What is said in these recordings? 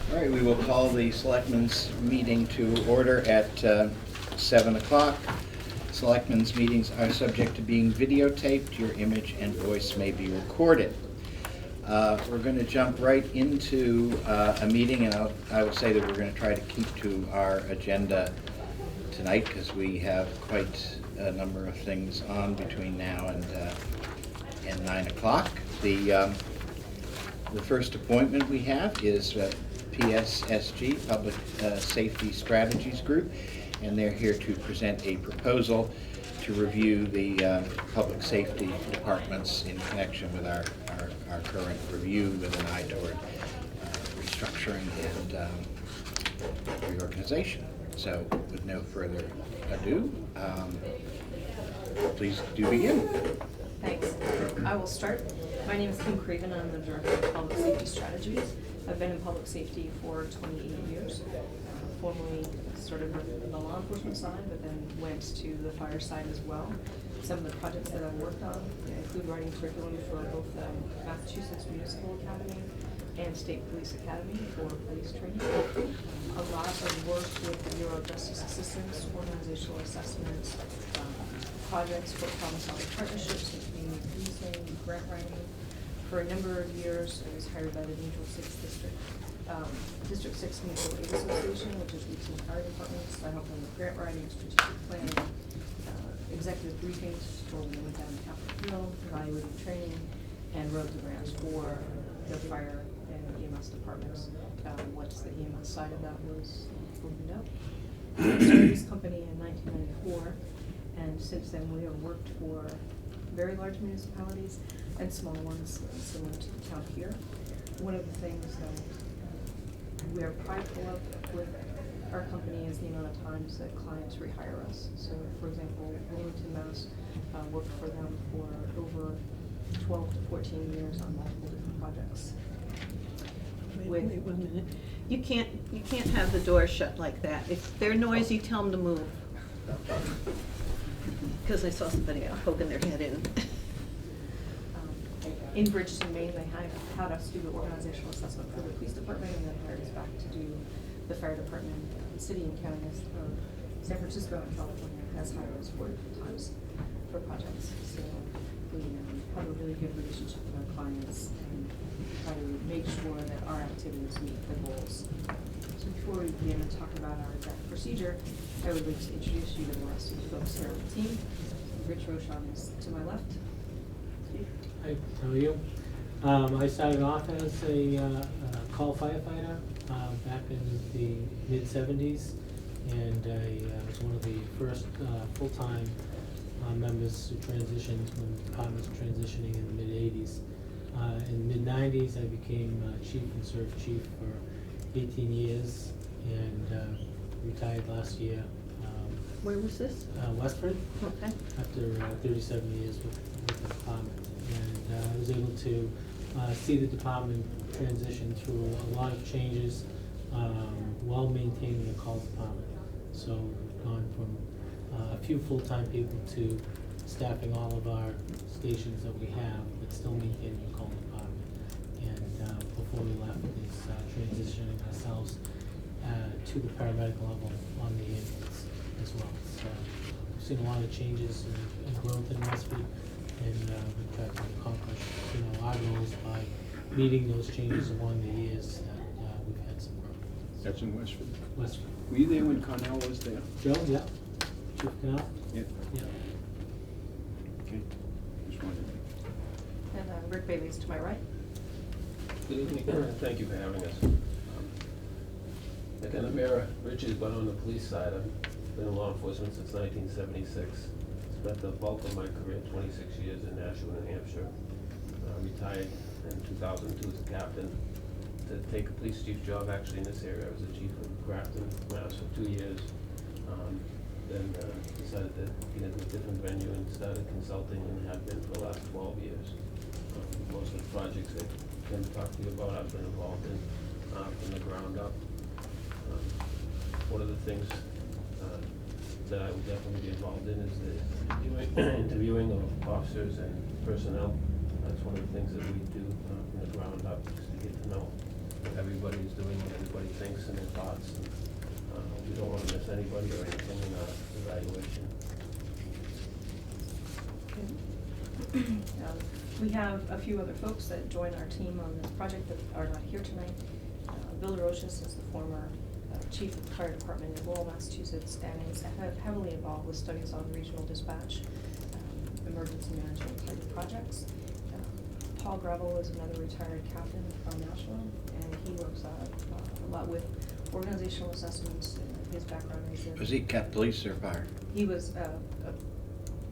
All right, we will call the Selectmen's meeting to order at 7 o'clock. Selectmen's meetings are subject to being videotaped. Your image and voice may be recorded. We're going to jump right into a meeting, and I will say that we're going to try to keep to our agenda tonight because we have quite a number of things on between now and 9 o'clock. The first appointment we have is PSSG, Public Safety Strategies Group, and they're here to present a proposal to review the public safety departments in connection with our current review with an eye toward restructuring and reorganization. So with no further ado, please do begin. Thanks. I will start. My name is Kim Craven. I'm the Director of Public Safety Strategies. I've been in public safety for 28 years. Formerly started with the law enforcement side, but then went to the fire side as well. Some of the projects that I've worked on include writing curriculum for both the Massachusetts Municipal Academy and State Police Academy for police training. A lot of work with the Bureau of Justice Assistance, organizational assessments, projects for problem-solving partnerships and community policing, grant writing. For a number of years, I was hired by the Regional 6 District, District 6 Mutual Aid Association, which is 18 fire departments. I help them with grant writing, strategic planning, executive briefings for when we went down to Capitol Hill, evaluating training, and wrote the grants for the fire and EMS departments. Once the EMS side of that was opened up. I started this company in 1994. And since then, we have worked for very large municipalities and small ones, similar to the town here. One of the things that we are prideful of with our company is the amount of times that clients rehire us. So, for example, Wilmington, Mass. Worked for them for over 12 to 14 years on multiple different projects. Wait 1 minute. You can't have the door shut like that. If they're noisy, tell them to move. Because I saw somebody poking their head in. In Bridgeton, Maine, they had us do the organizational assessment for the police department, and then hired us back to do the fire department. The city and county of San Francisco and California has hired us 4 different times for projects. So we have a really good relationship with our clients and try to make sure that our activities meet the goals. So before we begin and talk about our exact procedure, I would like to introduce you to the rest of the folks here on the team. Rich Rochon is to my left. Steve. Hi, how are you? I started off as a call firefighter back in the mid-70s, and I was one of the first full-time members who transitioned when the department was transitioning in the mid-80s. In the mid-90s, I became chief and served chief for 18 years and retired last year. Where was this? Westford. Okay. After 37 years with the department. And I was able to see the department transition through a lot of changes while maintaining the call department. So we've gone from a few full-time people to staffing all of our stations that we have, but still maintaining the call department. And before we left, is transitioning ourselves to the paramedical level on the ambulance as well. So we've seen a lot of changes and growth in Westford, and we've tried to accomplish our goals by meeting those changes along the years that we've had some growth. That's in Westford. Westford. Were you there when Cornell was there? Joe, yeah. Chief Canal? Yeah. Yeah. Okay. Just wondering. And Rick Bailey's to my right. Good evening. Thank you for having us. Like in mirror, Rich's been on the police side. I've been in law enforcement since 1976. Spent the bulk of my career, 26 years in Nashua, New Hampshire. Retired in 2002 as a captain to take a police chief job actually in this area. I was the chief of Grafton, Mass for 2 years. Then decided to get into a different venue and started consulting and have been for the last 12 years. Most of the projects that Kim talked to you about, I've been involved in from the ground up. One of the things that I would definitely be involved in is the interviewing of officers and personnel. That's one of the things that we do from the ground up, just to get to know what everybody is doing, what everybody everybody thinks and their thoughts. And, we don't want to miss anybody or anything in our evaluation. We have a few other folks that join our team on this project that are not here tonight. Bill DeRochas is the former chief of the fire department in Lowell, Massachusetts, and is heavily involved with studies on regional dispatch, emergency management type of projects. Paul Gravel is another retired captain from Nashville, and he works a lot with organizational assessments. His background is in... Was he kept police or fire? He was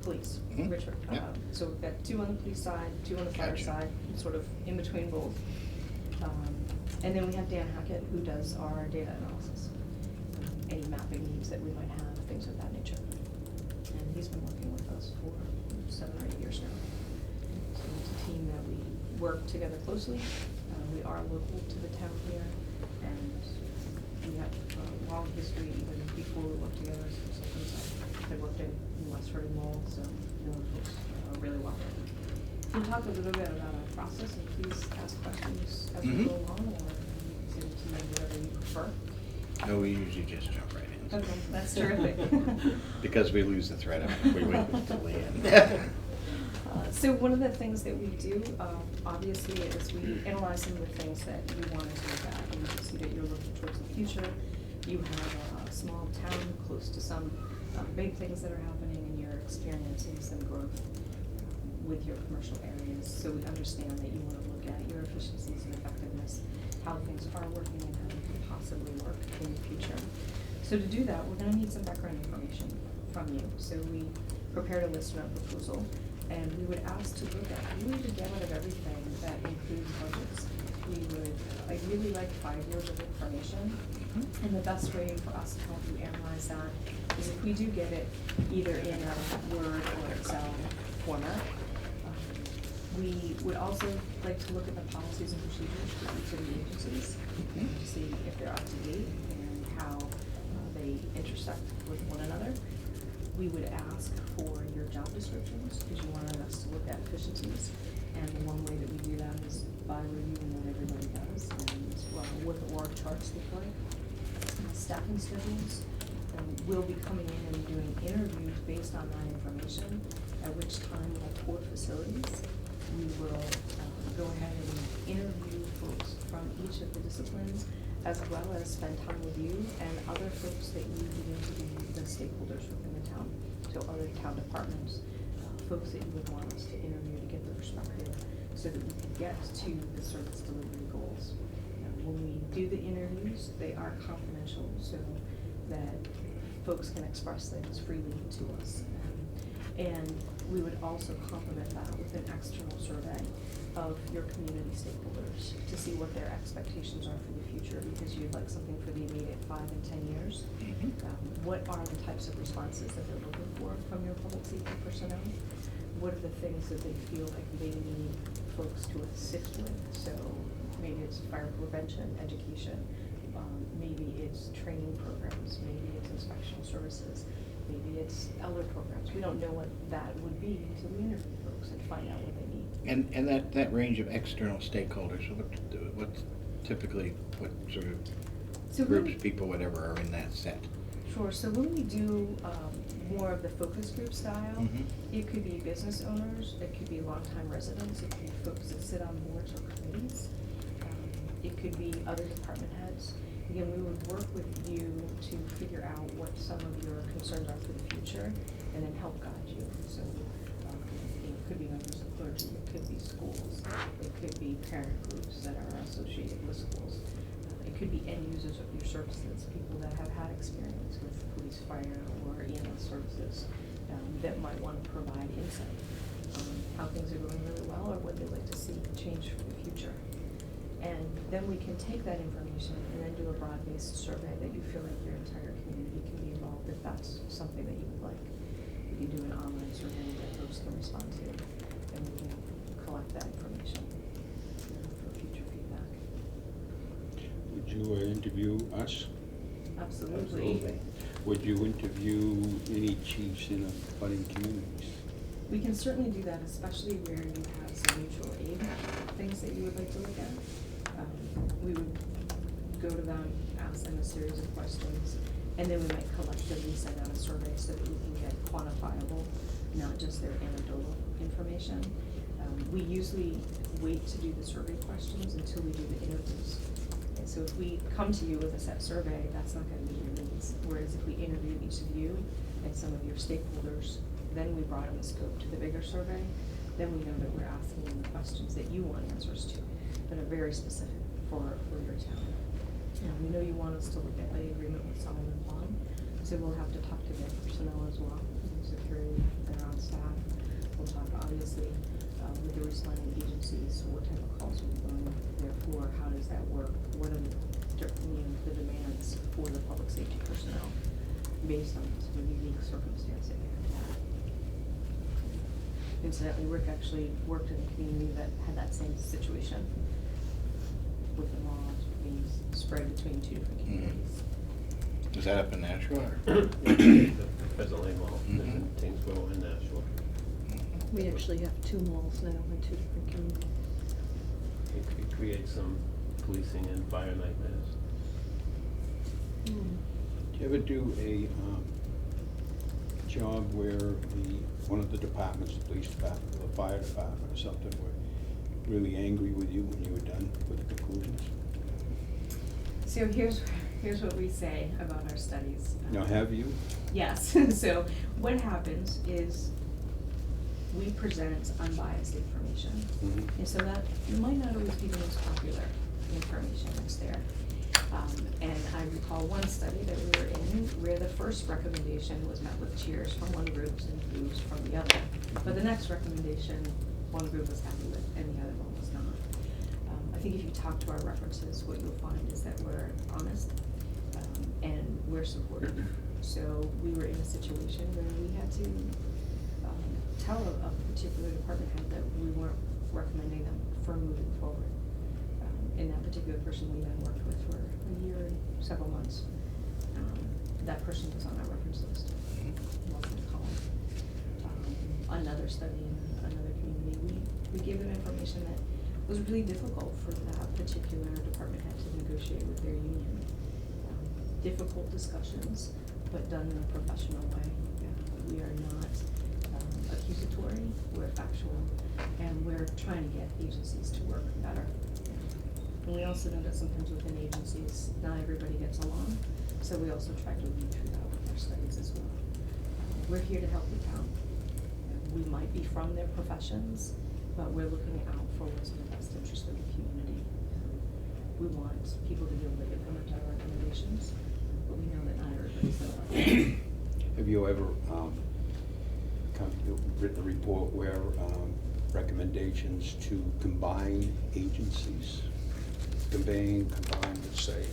police, Mhm. Richard. Yeah. So we've got 2 on the police side, 2 on the fire Gotcha. side, sort of in between both. And then we have Dan Hackett, who does our data analysis, any mapping needs that we might have, things of that nature. And he's been working with us for 7 or 8 years now. So it's a team that we work together closely. We are local to the town here, and we have a long history even before we worked together. So sometimes I worked in Westford and Lowell, so I know the folks really well. We'll talk a little bit about our process, and please ask questions as we Mhm. go along, or you can send it to me whatever you prefer. No, we usually just jump right in. Okay, that's terrific. Because we lose the thread of it if we wait until the end. So one of the things that we do, obviously, is we analyze some of the things that you want us to look at. And you can see that you're looking towards the future. You have a small town close to some big things that are happening, and you're experiencing some growth with your commercial areas. So we understand that you want to look at your efficiencies and effectiveness, how things are working and how they could possibly work in the future. So to do that, we're going to need some background information from you. So we prepared a list of our proposal, and we would ask to look at really the gamut of everything that includes budgets. We would ideally like 5 years of information, and the best way for us to help you analyze that is if we do get it either in a Word or Excel format. We would also like to look at the policies and procedures for each of the agencies to see if they're up to date and how they intersect with one another. We would ask for your job descriptions, because you wanted us to look at efficiencies. And the one way that we do that is by reviewing what everybody does and what the org charts look like. Staffing schedules. We'll be coming in and doing interviews based on that information, at which time we'll tour facilities. We will go ahead and interview folks from each of the disciplines, as well as spend time with you and other folks that you deem to be the stakeholders within the town. So other town departments, folks that you would want us to interview to get their perspective, so that we can get to the service delivery goals. When we do the interviews, they are confidential, so that folks can express things freely to us. And we would also complement that with an external survey of your community stakeholders to see what their expectations are for the future, because you'd like something for the immediate 5 and 10 years. What are the types of responses that they're looking for from your public safety personnel? What are the things that they feel like they need folks to assist with? So maybe it's fire prevention, education, maybe it's training programs, maybe it's inspectional services, maybe it's elder programs. We don't know what that would be until we interview folks and find out what they need. And that range of external stakeholders, what typically, what sort of groups, people, whatever, are in that set? Sure, so when we do more of the focus group style, it could be business owners, it could be longtime residents, it could be folks that sit on boards or committees, it could be other department heads. Again, we would work with you to figure out what some of your concerns are for the future, and then help guide you. So it could be members of clergy, it could be schools, it could be parent groups that are associated with schools. It could be end users of your services, people that have had experience with police, fire, or EMS services that might want to provide insight on how things are going really well or what they'd like to see change for the future. And then we can take that information and then do a broad-based survey that you feel like your entire community can be involved, if that's something that you would like. We can do an online survey that folks can respond to, and we can collect that information for future feedback. Would you interview us? Absolutely. Would you interview any chiefs in abutting communities? We can certainly do that, especially where you have some mutual aid things that you would like to look at. We would go to them, ask them a series of questions, and then we might collectively send out a survey so that we can get quantifiable, not just their anecdotal information. We usually wait to do the survey questions until we do the interviews. And so if we come to you with a set survey, that's not gonna meet your needs. Whereas if we interview each of you and some of your stakeholders, then we broaden the scope to the bigger survey, then we know that we're asking you the questions that you want answers to, that are very specific for your town. We know you want us to look at the agreement with Solomon Pond, so we'll have to talk to their personnel as well, security, their on staff. We'll talk obviously with the responding agencies, what type of calls are we going, therefore, how does that work? What are the demands for the public safety personnel based on sort of unique circumstance that you have. Incidentally, Rick actually worked in a community that had that same situation with the laws being spread between two different communities. Is that up in Nashua? Or? The Pheasant Lane Mall, Mhm. in Tingsboro and Nashua. We actually have 2 malls now in 2 different communities. It creates some policing and fire nightmares. Do you ever do a job where one of the departments, the police department or the fire department or something, were really angry with you when you were done with the conclusions? So here's what we say about our studies. Now, have you? Yes, so what happens is we present unbiased information. Mhm. And so that might not always be the most popular information that's there. And I recall one study that we were in where the first recommendation was met with cheers from one group and boos from the other. But the next recommendation, one group was happy with and the other one was not. I think if you talk to our references, what you'll find is that we're honest and we're supportive. So we were in a situation where we had to tell a particular department head that we weren't recommending them for moving forward. And that particular person we then worked with for a year and several months. That person was on our reference list. Welcome to Colin. Another study in another community, we gave them information that was really difficult for that particular department head to negotiate with their union. Difficult discussions, but done in a professional way. We are not accusatory, we're factual, and we're trying to get agencies to work better. And we also know that sometimes within agencies, not everybody gets along, so we also try to weed through that with our studies as well. We're here to help the town. We might be from their professions, but we're looking out for what's in the best interest of the community. We want people to be able to implement our recommendations, but we know that not everybody's gonna like it. Have you ever written a report where recommendations to combine agencies, combine, let's say,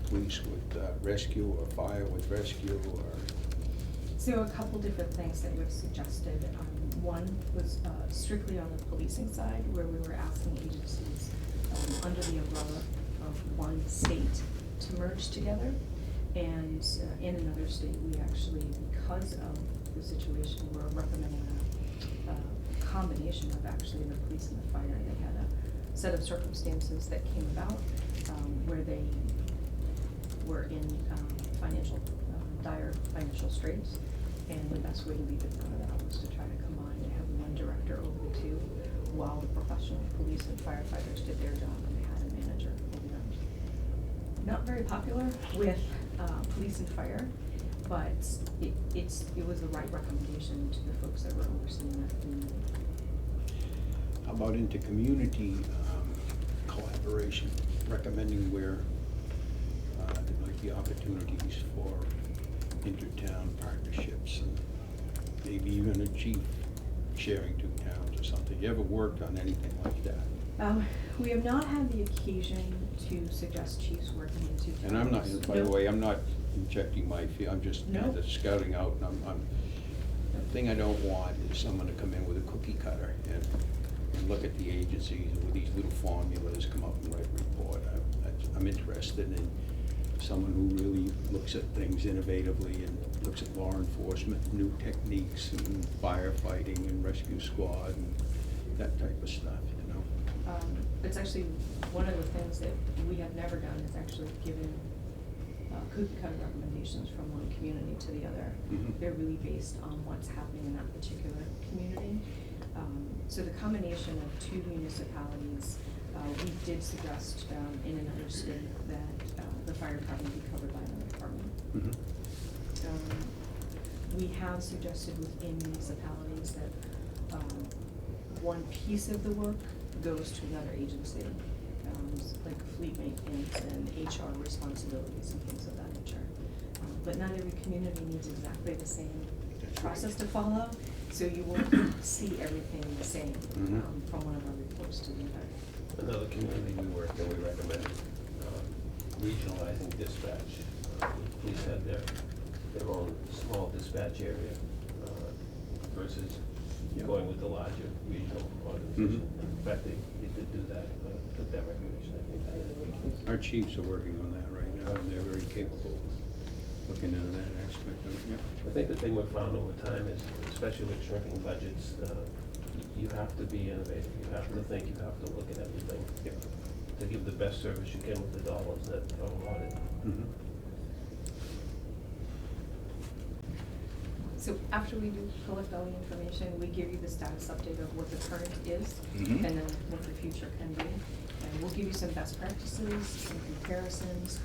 police with rescue or fire with rescue or? So a couple different things that we've suggested. One was strictly on the policing side, where we were asking agencies under the umbrella of one state to merge together. And in another state, we actually, because of the situation, were recommending a combination of actually the police and the fire. They had a set of circumstances that came about where they were in dire financial straits. And the best way to leave it out of that was to try to combine and have one director over the two, while the professional police and firefighters did their job and they had a manager over them. Not very popular with police and fire, but it was the right recommendation to the folks that were overseeing that community. How about inter-community collaboration, recommending where there might be opportunities for inter-town partnerships and maybe even a chief sharing 2 towns or something? You ever worked on anything like that? We have not had the occasion to suggest chiefs working in 2 towns. And I'm not, by the way, I'm not injecting my feel, I'm just No. scouting out, and the thing I don't want is someone to come in with a cookie cutter and look at the agencies with these little formulas, come up and write a report. I'm interested in someone who really looks at things innovatively and looks at law enforcement, new techniques and firefighting and rescue squad and that type of stuff, you know? It's actually one of the things that we have never done is actually given cookie cutter recommendations from one community to the other. Mhm. They're really based on what's happening in that particular community. So the combination of two municipalities, we did suggest and understood that the fire department be covered by another department. Mhm. We have suggested within municipalities that one piece of the work goes to another agency, like fleet maintenance and HR responsibilities and things of that nature. But not every community needs exactly the same process to follow, so you won't see everything the same Mhm. from one of our reports to the other. Another community we worked in, we recommended regionalizing dispatch. The police had their own small dispatch area versus Yeah. going with the larger regional organization. In fact, they did do that, took that recommendation, I think. Our chiefs are working on that right now, and they're very capable of looking into that aspect of it, yeah. I think the thing we've found over time is, especially with shrinking budgets, you have to be innovative, you have to think, you have to look at everything Yep. to give the best service you can with the dollars that are allotted. Mhm. So after we do collect all the information, we give you the status update of what the current is Mhm. and then what the future can be. And we'll give you some best practices, some comparisons,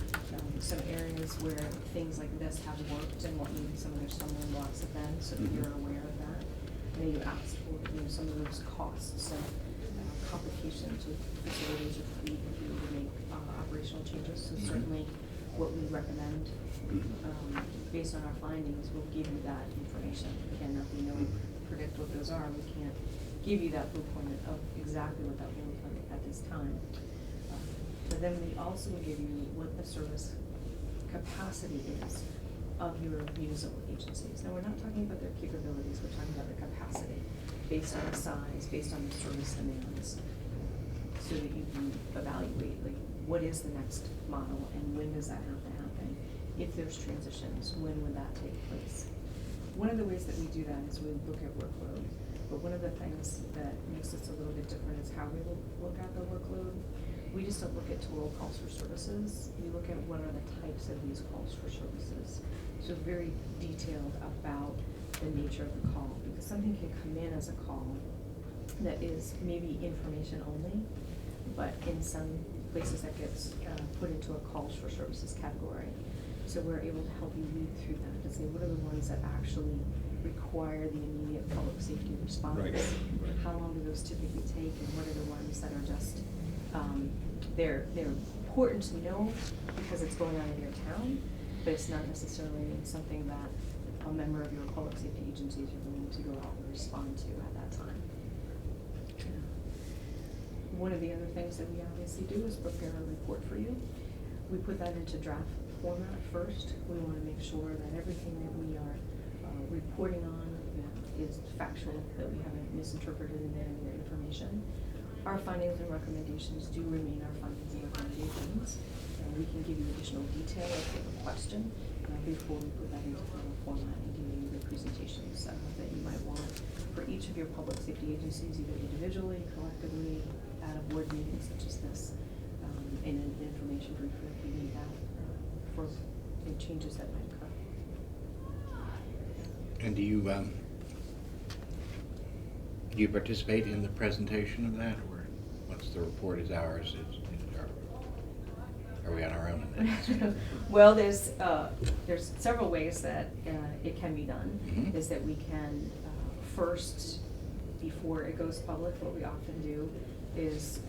some areas where things like this have worked and what maybe some of their stumbling blocks have been, so that Mhm. you're aware of that. And then you ask for, some of those costs and complications with facilities or fleet if you need to make operational changes. So Mhm. certainly what we recommend, Mhm. based on our findings, we'll give you that information. Again, not that we know, predict what those are, we can't give you that blueprint of exactly what that will look like at this time. But then we also will give you what the service capacity is of your municipal agencies. Now, we're not talking about their capabilities, we're talking about the capacity, based on the size, based on the service demands, so that you can evaluate, like, what is the next model and when does that have to happen? If there's transitions, when would that take place? One of the ways that we do that is we look at workload, but one of the things that makes us a little bit different is how we look at the workload. We just don't look at total calls for services, we look at what are the types of these calls for services. So very detailed about the nature of the call, because something can come in as a call that is maybe information only, but in some places that gets put into a calls for services category. So we're able to help you read through that to say what are the ones that actually require the immediate public safety response. Right. How long do those typically take, and what are the ones that are just, they're important to know because it's going on in your town, but it's not necessarily something that a member of your public safety agencies are willing to go out and respond to at that time. One of the other things that we obviously do is prepare a report for you. We put that into draft format first. We want to make sure that everything that we are reporting on is factual, that we haven't misinterpreted in any of the information. Our findings and recommendations do remain our findings and recommendations. We can give you additional detail if you have a question before we put that into final format and give you the presentations that you might want for each of your public safety agencies, either individually, collectively, at a board meeting such as this, and an information brief if you need that for any changes that might occur. And do you participate in the presentation of that, or once the report is ours, are we on our own in that? Well, there's several ways that it can be done. Mhm. Is that we can first, before it goes public, what we often do is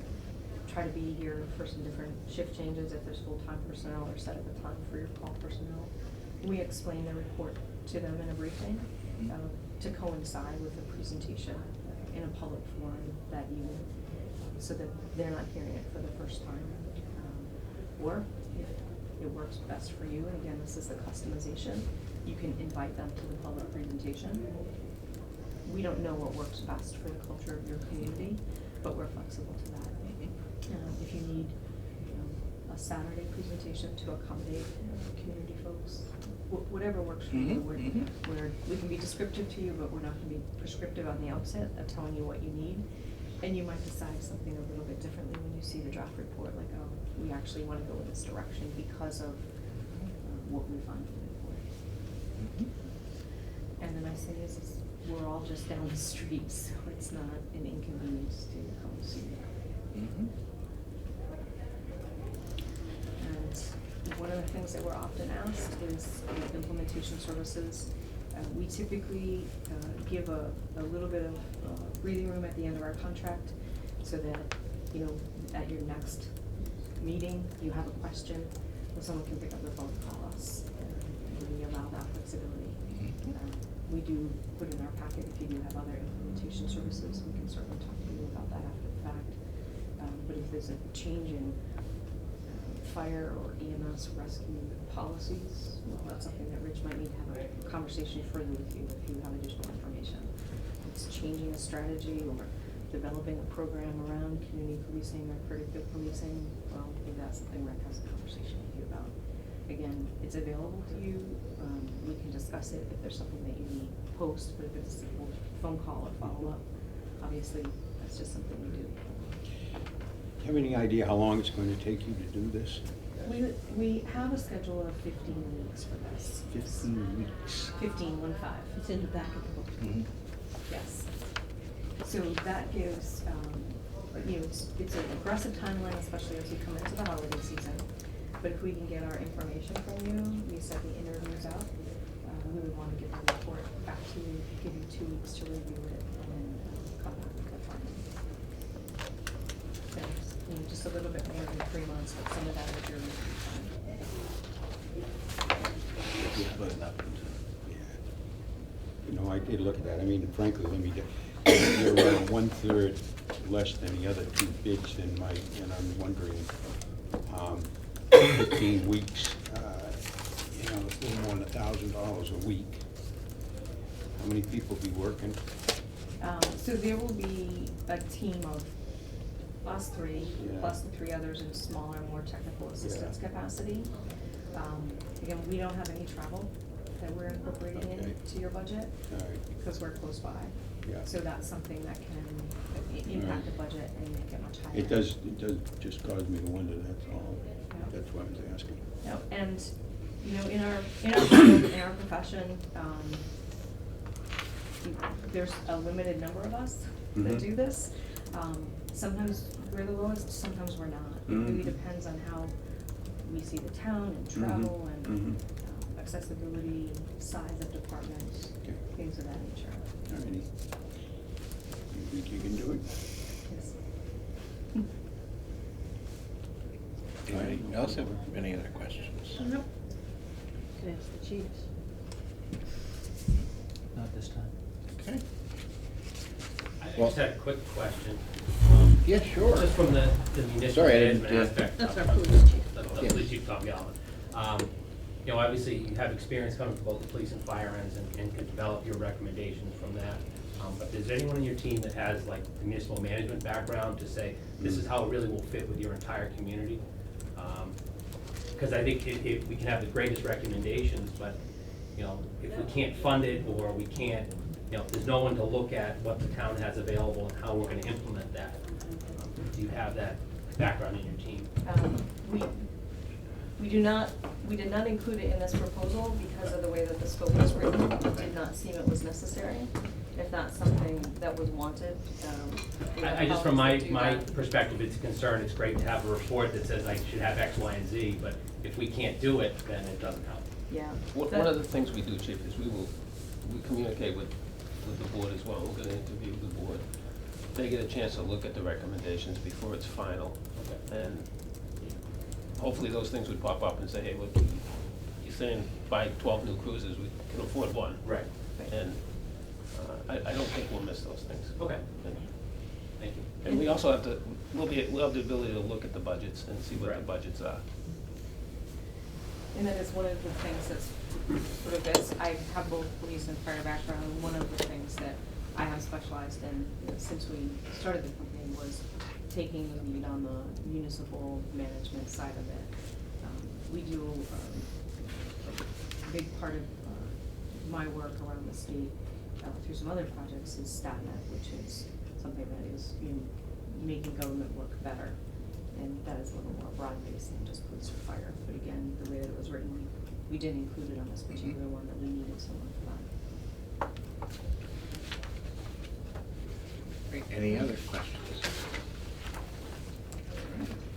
try to be here for some different shift changes if there's full-time personnel, or set up a time for your call personnel. We explain the report to them in a briefing to coincide with the presentation in a public forum that evening, so that they're not hearing it for the first time. Or if it works best for you, and again, this is the customization, you can invite them to the public presentation. We don't know what works best for the culture of your community, but we're flexible to that. If you need a Saturday presentation to accommodate community folks, whatever works for you. We can be descriptive to you, but we're not going to be prescriptive on the outset of telling you what you need. And you might decide something a little bit differently when you see the draft report, like, oh, we actually want to go in this direction because of what we find in the report. And the nice thing is we're all just down the street, so it's not an inconvenience to come see you. And one of the things that we're often asked is implementation services. We typically give a little bit of breathing room at the end of our contract so that, you know, at your next meeting, you have a question, or someone can pick up the phone and call us, and we allow that flexibility. We do put in our packet, if you do have other implementation services, we can certainly talk to you about that after the fact. But if there's a change in fire or EMS rescue policies, well, that's something that Rich might need to have a conversation further with you if you have additional information. If it's changing a strategy or developing a program around community policing or predictive policing, well, maybe that's something Rick has a conversation with you about. Again, it's available to you. We can discuss it if there's something that you need post, but if it's a phone call or follow-up, obviously, that's just something we do. Do you have any idea how long it's going to take you to do this? We have a schedule of 15 weeks for this. 15 weeks. 15, 1-5. It's in the back of the book. Yes. So that gives, you know, it's an aggressive timeline, especially as we come into the holiday season. But if we can get our information from you, we set the interviews out, we would want to get the report back to you, give you 2 weeks to review it, and then come back with the findings. So, you know, just a little bit more than 3 months, but some of that is your review time. Yeah, but, yeah. You know, I did look at that. I mean, frankly, you're around 1/3 less than the other two bids and I'm wondering, 15 weeks, you know, it's a little more than $1,000 a week. How many people be working? So there will be a team of us 3, Yeah. plus the 3 others in smaller, more technical assistance Yeah. capacity. Again, we don't have any travel that we're incorporating Okay. into your budget All right. because we're close by. Yeah. So that's something that can impact the budget and make it much higher. It does just cause me to wonder, that's all. Yeah. That's why I was asking. No, and, you know, in our field, in our profession, there's a limited number of us that Mhm. do this. Sometimes we're the lowest, sometimes we're not. It really Mhm. depends on how we see the town and travel and Mhm. accessibility, size of departments, Okay. things of that nature. All righty. You think you can do it? Yes. Anybody else have any other questions? Nope. Could ask the chiefs. Not this time. Okay. I Well- just had a quick question. Yeah, sure. Just from the municipal Sorry, I didn't, management aspect. That's of- our of police chief. the Yes. police chief, Tom Galvin. You know, obviously, you have experience coming from both the police and fire ends and can develop your recommendations from that. But is there anyone in your team that has like the municipal management background to say, this is how it really will fit with your entire community? Because I think if we can have the greatest recommendations, but, you know, if we can't fund it or we can't, you know, if there's no one to look at what the town has available and how we're gonna implement that. Do you have that background in your team? We did not include it in this proposal because of the way that the scope was written. It did not seem it was necessary. If that's something that was wanted, we have I just, from my policies that do that. perspective, it's a concern, it's great to have a report that says I should have X, Y, and Z, but if we can't do it, then it doesn't help. Yeah. One of the things we do, Chief, is we communicate with the board as well. We're gonna interview the board. They get a chance to look at the recommendations before it's final. Okay. And hopefully those things would pop up and say, hey, look, you're saying buy 12 new cruisers, we can afford one. Right. And I don't think we'll miss those things. Okay. Thank you. And we also have to, we'll have the ability to look at the budgets and see what the Right. budgets are. And that is one of the things that's sort of, as I have both police and fire background, one of the things that I have specialized in, you know, since we started the company was taking the lead on the municipal management side of it. We do, a big part of my work around the state through some other projects is StatNet, which is something that is, you know, making government work better. And that is a little more broad-based than just police or fire. But again, the way that it was written, we didn't include it on this particular one, that we needed someone for that. Great. Any other questions?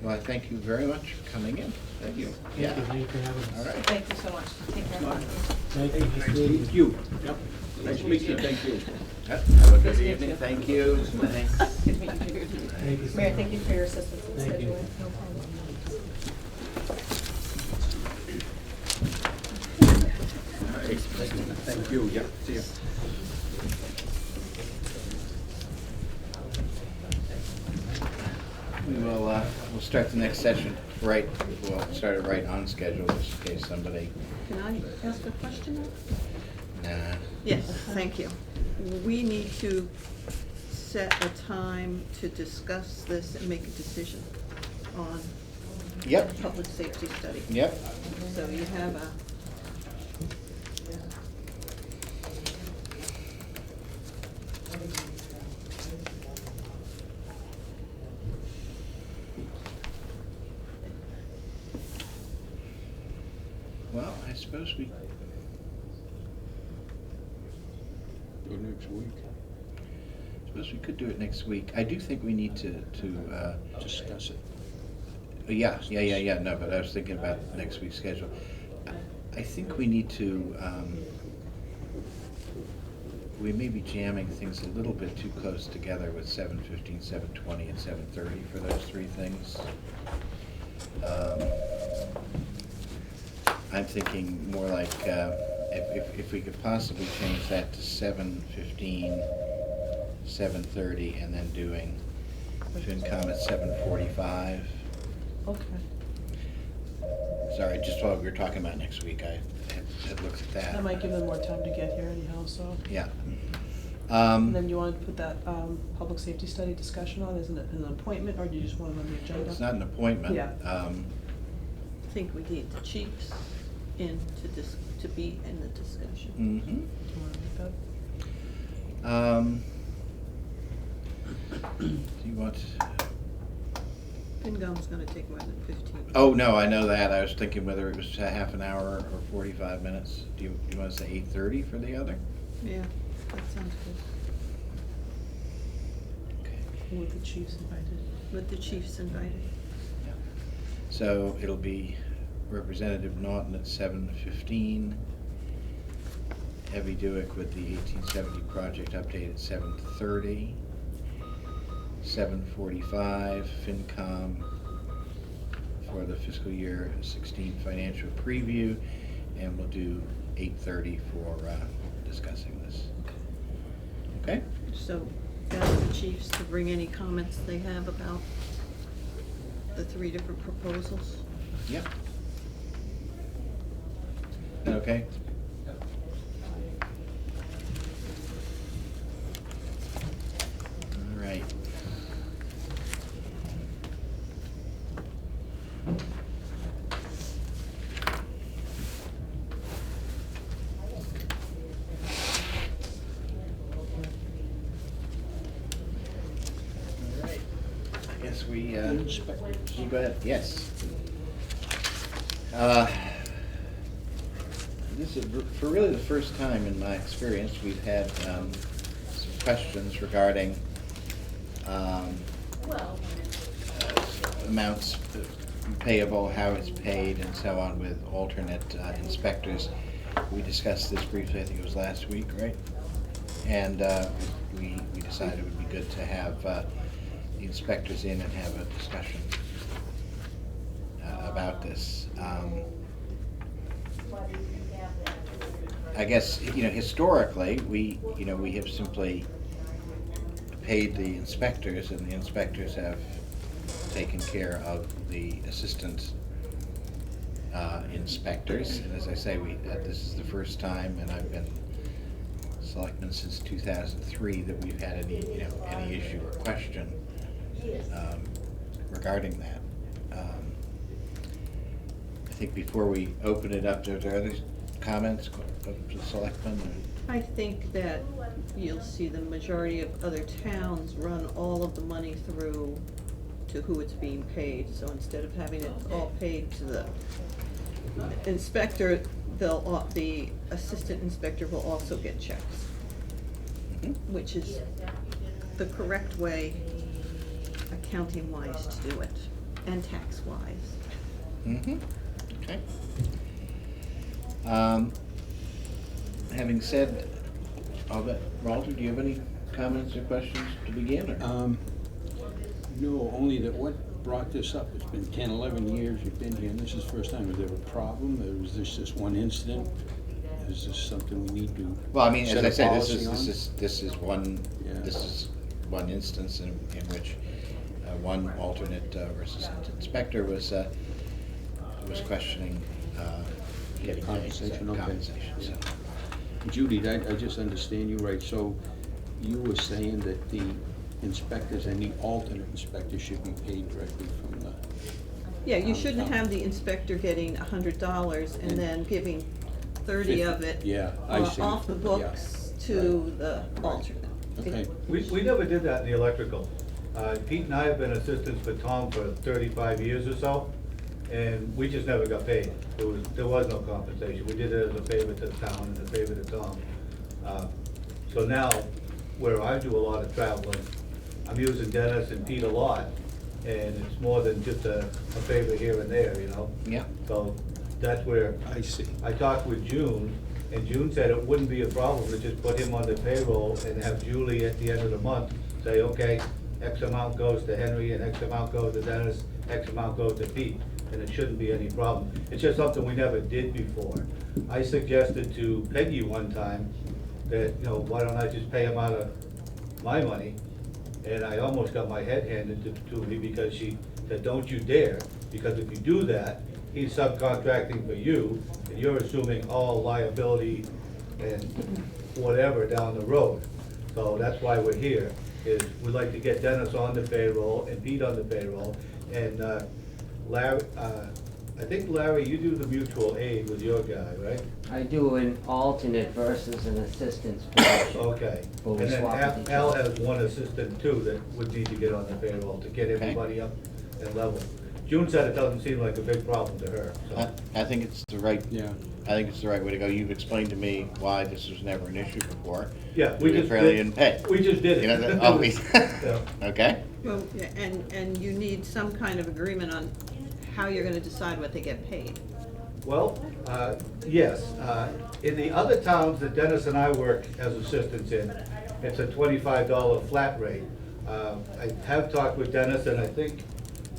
Well, I thank you very much for coming in. Thank you. Thank you, thank you for having us. All right. Thank you so much. Take care. Smart. Thank you. Nice to meet you. Yep. Nice to meet you, thank you. Yep, have a good evening. Thank you. Thanks. Good to meet you. Thank you so Mayor, much. thank you for your assistance in Thank you. scheduling. No problem. All right, thank you, yep, see you. We'll start the next session right, we'll start it right on schedule, just in case somebody, Can I ask a question? nah. Yes, thank you. We need to set a time to discuss this and make a decision on Yep, public safety study. yep. So you have a, Well, I suppose we, Do it next week. could do it next week. I do think we need to, Discuss it. yeah, no, but I was thinking about next week's schedule. I think we need to, we may be jamming things a little bit too close together with 7:15, 7:20, and 7:30 for those three things. I'm thinking more like, if we could possibly change that to 7:15, 7:30, and then doing FinCom at 7:45. Okay. Sorry, just while we were talking about next week, I had looked at that. That might give them more time to get here anyhow, so. Yeah. And then you want to put that public safety study discussion on, isn't it an appointment, or do you just want it on the agenda? It's not an appointment. Yeah. I think we need the chiefs in to be in the discussion. Mm-hmm. Do you want to make that? Do you want? FinCom's gonna take more than 15. Oh, no, I know that. I was thinking whether it was a half an hour or 45 minutes. Do you want to say 8:30 for the other? Yeah, that sounds good. Okay. With the chiefs invited. With the chiefs invited. Yeah. So it'll be Representative Naughton at 7:15. Evie Dewick with the 1870 project update at 7:30. 7:45, FinCom for the fiscal year 16 financial preview, and we'll do 8:30 for discussing this. Okay? So ask the chiefs to bring any comments they have about the 3 different proposals. Yep. Okay? All right. All right. I guess we, you go ahead, yes. This is, for really the first time in my experience, we've had some questions regarding amounts payable, how it's paid, and so on with alternate inspectors. We discussed this briefly, I think it was last week, right? And we decided it would be good to have the inspectors in and have a discussion about this. I guess, historically, we have simply paid the inspectors, and the inspectors have taken care of the assistant inspectors. And as I say, this is the first time, and I've been selectman since 2003, that we've had any issue or question regarding that. I think before we open it up, are there other comments of the selectmen? I think that you'll see the majority of other towns run all of the money through to who it's being paid. So instead of having it all paid to the inspector, the assistant inspector will also get checks, Mhm. which is the correct way accounting-wise to do it, and tax-wise. Mm-hmm, okay. Having said all that, Walter, do you have any comments or questions to begin, or? No, only that what brought this up, it's been 10, 11 years you've been here, and this is the first time. Was there a problem, or was this just one incident? Is this something we need to Well, I mean, as set I a said, policy on? this is one, Yeah. this is one instance in which one alternate or assistant inspector was questioning getting Compensation, okay. compensation, so. Judy, I just understand you right, so you were saying that the inspectors and the alternate inspectors should be paid directly from the... Yeah, you shouldn't have the inspector getting $100 and then giving 30 of it Yeah, I see. off the books to the alternate. Okay. We never did that in the electrical. Pete and I have been assistants for Tom for 35 years or so, and we just never got paid. There was no compensation. We did it as a favor to the town and a favor to Tom. So now, where I do a lot of traveling, I'm using Dennis and Pete a lot, and it's more than just a favor here and there, you know? Yeah. So that's where I see. I talked with June, and June said it wouldn't be a problem to just put him on the payroll and have Julie at the end of the month say, okay, X amount goes to Henry and X amount goes to Dennis, X amount goes to Pete, and it shouldn't be any problem. It's just something we never did before. I suggested to Peggy one time that, you know, why don't I just pay him out of my money? And I almost got my head handed to me because she said, don't you dare, because if you do that, he's subcontracting for you, and you're assuming all liability and whatever down the road. So that's why we're here, is we'd like to get Dennis on the payroll and Pete on the payroll. And Larry, I think Larry, you do the mutual aid with your guy, right? I do an alternate versus an assistant's position. Okay. Well, we And then swap with each Al other. has one assistant too that would need to get on the payroll to get Okay. everybody up and level. June said it doesn't seem like a big problem to her, so. I think it's the right, Yeah. I think it's the right way to go. You've explained to me why this was never an issue before. Yeah, we just apparently did- didn't pay. We just did it. You know, that always, Yeah. okay? Well, yeah, and you need some kind of agreement on how you're gonna decide what they get paid. Well, yes, in the other towns that Dennis and I work as assistants in, it's a $25 flat rate. I have talked with Dennis, and I think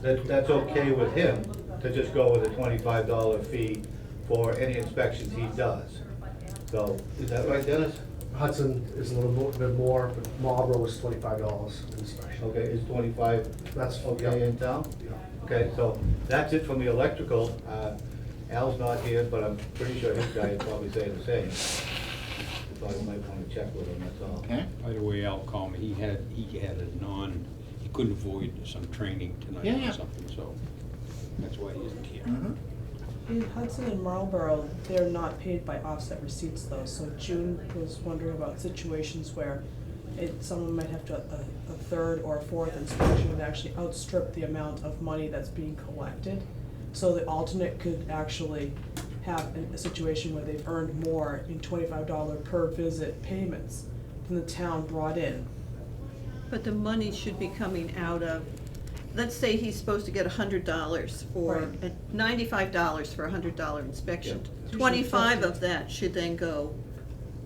that that's okay with him to just go with a $25 fee for any inspections he does. So, is that right, Dennis? Hudson is a little bit more, but Marlboro is $25 inspection. Okay, is 25 That's, okay yeah. in town? Yeah. Okay, so that's it from the electrical. Al's not here, but I'm pretty sure his guy would probably say the same. Probably might want to check with him, that's all. Okay. By the way, Al called me, he had he couldn't avoid some training tonight Yeah. or something, so that's why he isn't here. Mhm. In Hudson and Marlboro, they're not paid by offset receipts though, so June was wondering about situations where someone might have to, a third or a fourth inspection would actually outstrip the amount of money that's being collected. So the alternate could actually have a situation where they've earned more in $25 per visit payments than the town brought in. But the money should be coming out of, let's say he's supposed to get $100 for, Right. $95 for a $100 inspection. Yeah. 25 of that should then go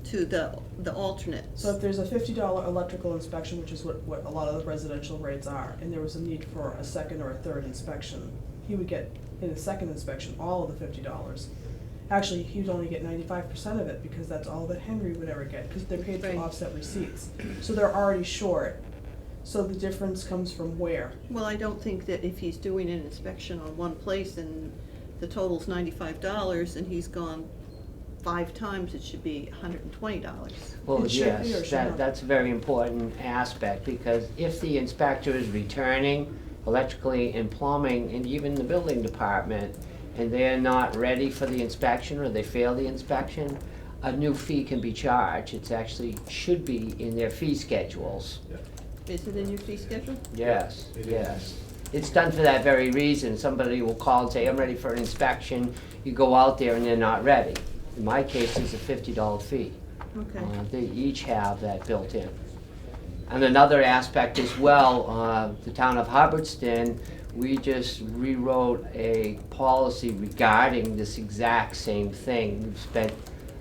to the alternate. So if there's a $50 electrical inspection, which is what a lot of the residential rates are, and there was a need for a second or a third inspection, he would get, in a second inspection, all of the $50. Actually, he would only get 95% of it, because that's all that Henry would ever get, because they're paid for Right. offset receipts. So they're already short. So the difference comes from where? Well, I don't think that if he's doing an inspection on one place and the total's $95 and he's gone 5 times, it should be $120. Well, It should be or yes, should not? that's a very important aspect, because if the inspector is returning electrically and plumbing and even the building department, and they're not ready for the inspection or they fail the inspection, a new fee can be charged. It's actually, should be in their fee schedules. Is it in your fee schedule? Yes, It is. yes. It's done for that very reason. Somebody will call and say, I'm ready for an inspection. You go out there and they're not ready. In my case, it's a $50 fee. Okay. They each have that built in. And another aspect as well, the town of Hubbardston, we just rewrote a policy regarding this exact same thing. We've spent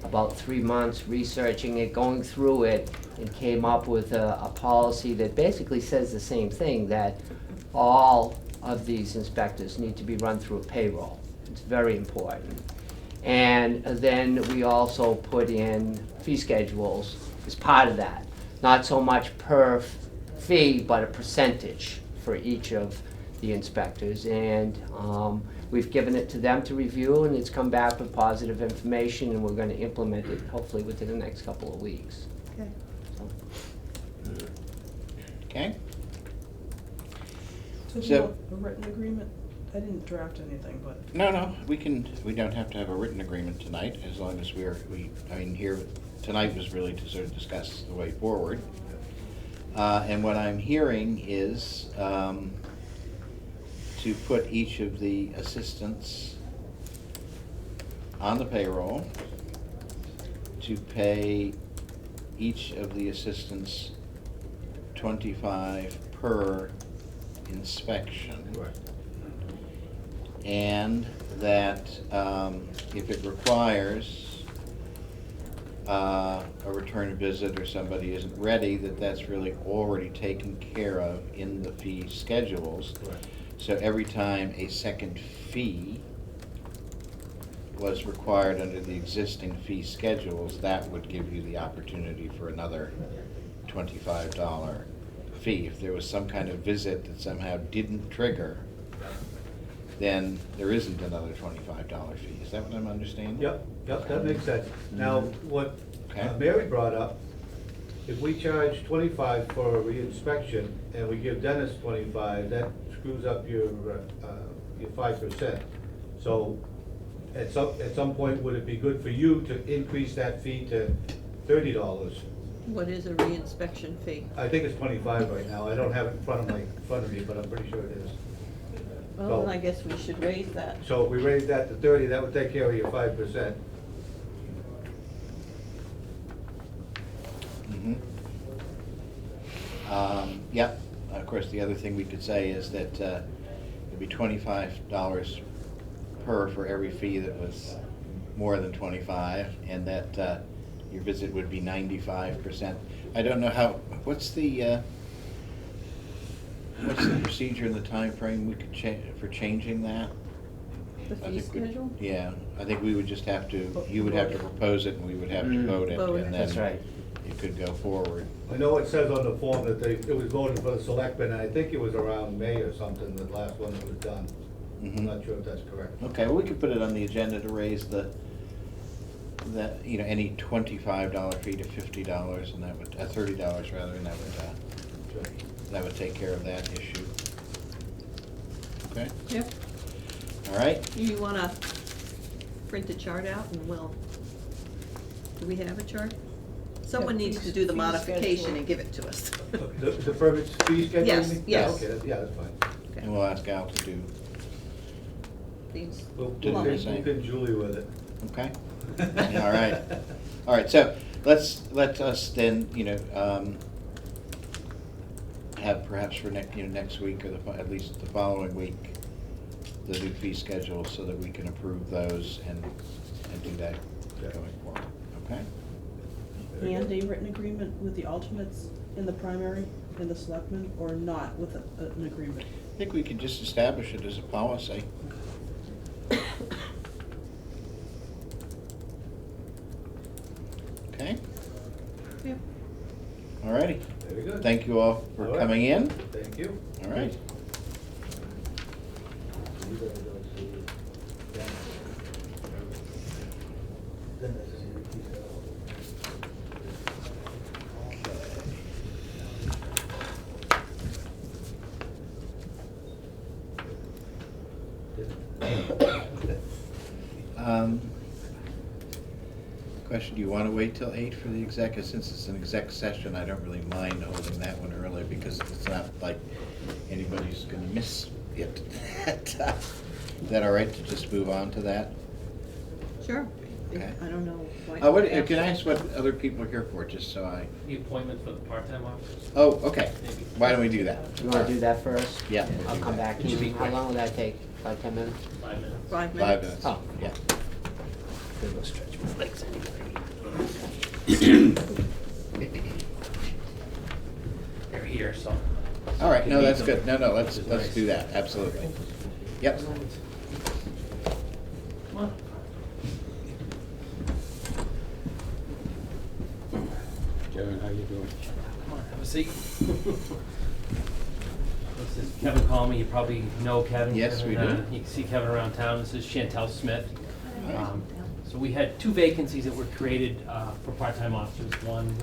about 3 months researching it, going through it, and came up with a policy that basically says the same thing, that all of these inspectors need to be run through a payroll. It's very important. And then we also put in fee schedules as part of that. Not so much per fee, but a percentage for each of the inspectors. And we've given it to them to review, and it's come back with positive information, and we're gonna implement it hopefully within the next couple of weeks. Okay. So, Okay? So do So- you want a written agreement? I didn't draft anything, but No, we don't have to have a written agreement tonight, as long as here, tonight was really to sort of discuss the way forward. And what I'm hearing is, to put each of the assistants on the payroll, to pay each of the assistants $25 per inspection. Right. And that if it requires a return visit or somebody isn't ready, that's really already taken care of in the fee schedules. Right. So every time a second fee was required under the existing fee schedules, that would give you the opportunity for another $25 fee. If there was some kind of visit that somehow didn't trigger, then there isn't another $25 fee. Is that what I'm understanding? Yep, that makes sense. Now, what Okay. Mary brought up, if we charge 25 for a reinspection and we give Dennis 25, that screws up your 5%. So at some point, would it be good for you to increase that fee to $30? What is a reinspection fee? I think it's 25 right now. I don't have it in front of me, but I'm pretty sure it is. Well, then I guess we should raise that. So if we raise that to 30, that would take care of your 5%. Mhm. Yep, of course, the other thing we could say is that it'd be $25 for every fee that was more than 25, and that your visit would be 95%. I don't know what's the procedure and the time frame we could for changing that? The I fee think we- schedule? Yeah, I think we would just have to, you would have to propose it and we would have to vote it, Vote it. and That's then right. it could go forward. I know it says on the form that it was voted for the selectmen, and I think it was around May or something, the last one that was done. Mhm. I'm not sure if that's correct. Okay, well, we could put it on the agenda to raise any $25 fee to $50, and that would, $30 rather, and that would take care of that issue. Okay, Yep. all right, You wanna print the chart out and do we have a chart? Someone Yeah, needs to fee- do the fee modification schedule. and give it to us. The permits fee schedule? you Yes, mean? yes. Yeah, okay, that's fine. Okay. and we'll ask Al to do, These We'll Do the lines. same. pin Julie with it. okay? All right, so let us then, have perhaps for next week, or at least the following week, the new fee schedule, so that we can approve those and do that going forward, okay? and a written agreement with the alternates in the primary, in the selectmen, or not with an agreement? I think we could just establish it as a policy. Okay, Yep. all righty. Very good. Thank you all for All right. coming in. Thank you. All right. Question, do you want to wait till 8 for the exec? Since it's an exec session, I don't really mind holding that one early because it's not like anybody's going to miss it. Is that all right to just move on to that? Sure. Okay. I don't know. Can I ask what other people are here for, just so I... The appointment for the part-time officers? Oh, okay. Why don't we do that? You wanna do that first? Yeah. I'll come back to It should be you. How quick. long will that take? 5, 10 minutes? 5 minutes. 5 minutes. 5 minutes. Oh. Yeah. Gonna go stretch my legs anyway. They're here, so. All right, no, Can that's meet good. them. No, Which let's is let's nice. do that, absolutely. Yep. Come on. Kevin, how you doing? Come on, have a seat. This is Kevin Conley, you probably know Kevin. Yes, we do. You can see Kevin around town. This is Chantel Smith. Hi. So we had 2 vacancies that were created for part-time officers. One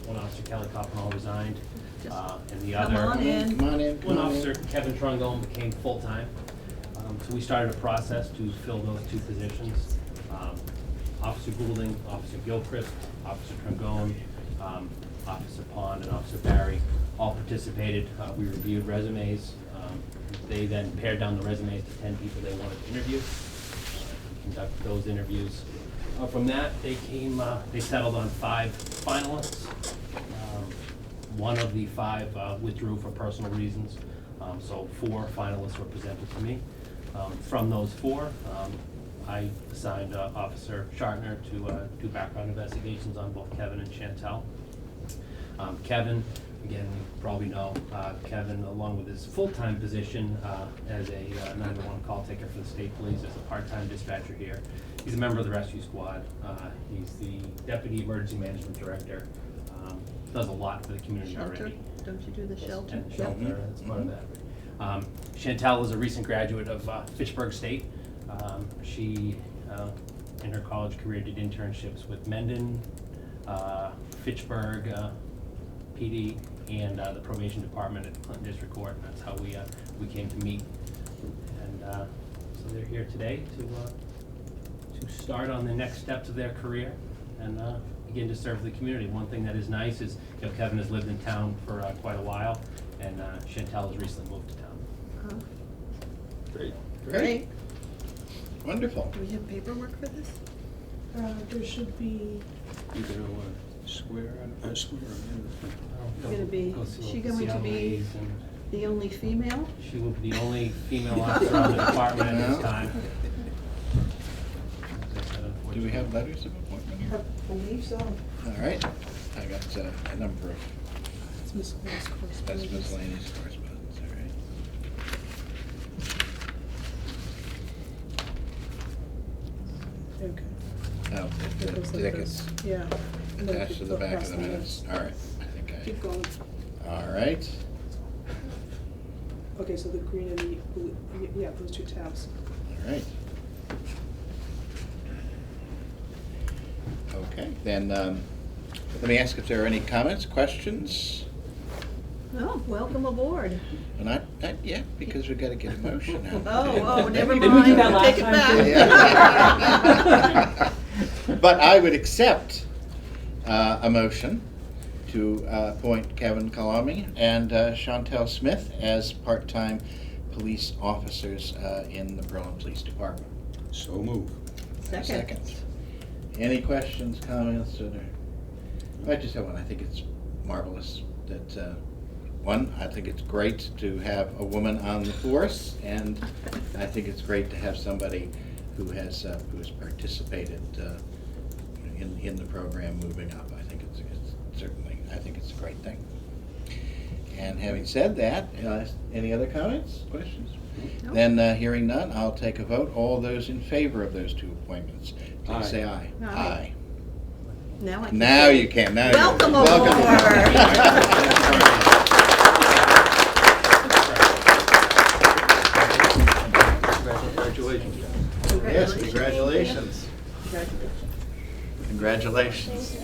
officer, Kelly Coffenhall, resigned, and the other. Come on in. Come on in, One come on officer, in. Kevin Trungone, became full-time. So we started a process to fill those 2 positions. Officer Goulding, Officer Gilchrist, Officer Trungone, Officer Pond, and Officer Barry all participated. We reviewed resumes. They then pared down the resumes to 10 people they wanted to interview. Conducted those interviews. From that, they settled on 5 finalists. One of the 5 withdrew for personal reasons, so 4 finalists were presented to me. From those 4, I assigned Officer Shartner to do background investigations on both Kevin and Chantel. Kevin, again, you probably know, Kevin, along with his full-time position as a 911 call taker for the state police, as a part-time dispatcher here. He's a member of the rescue squad. He's the deputy emergency management director. Does a lot for the community Shelter? already. Don't you do the shelter? And shelter, that's part of that. Chantel is a recent graduate of Fitchburg State. She, in her college career, did internships with Mendon, Fitchburg, PD, and the probation department at the Clinton District Court. And that's how we came to meet. And so they're here today to start on the next steps of their career and begin to serve the community. One thing that is nice is, Kevin has lived in town for quite a while, and Chantel has recently moved to town. Great. Great. Wonderful. Do we have paperwork for this? There should be, You gonna swear on, swear on Gonna be- Go see she what going the to be- CLEs and The only female? She will be the only female officer on the department at this time. Do we have letters of appointment here? I believe so. All right. I got a number of, It's miscellaneous that's correspondence. miscellaneous correspondence, all right. Okay. Oh, It the goes like tickets this. Yeah. And then attached if to you the go back past of the minutes. All right, I think Keep going. All right. Okay, so the green and the blue, yeah, those 2 tabs. All right. Okay, then, let me ask if there are any comments, questions? Oh, welcome aboard. Not yet, because we've got to get a motion out. Oh, never Did we do mind. that last Take it time, back. Yeah. But I would accept a motion to appoint Kevin Kalami and Chantel Smith as part-time police officers in the Berlin Police Department. So move. Second. Any questions, comments, or? I just have one. I think it's marvelous that, one, I think it's great to have a woman on the force, and I think it's great to have somebody who has participated in the program moving up. I think it's certainly, I think it's a great thing. And having said that, any other comments, questions? No. Then, hearing none, I'll take a vote. All those in favor of those 2 appointments, please Aye. say aye. Aye. Now I can Now say, you can, now you Welcome welcome. Congratulations. Yes, congratulations. Congratulations.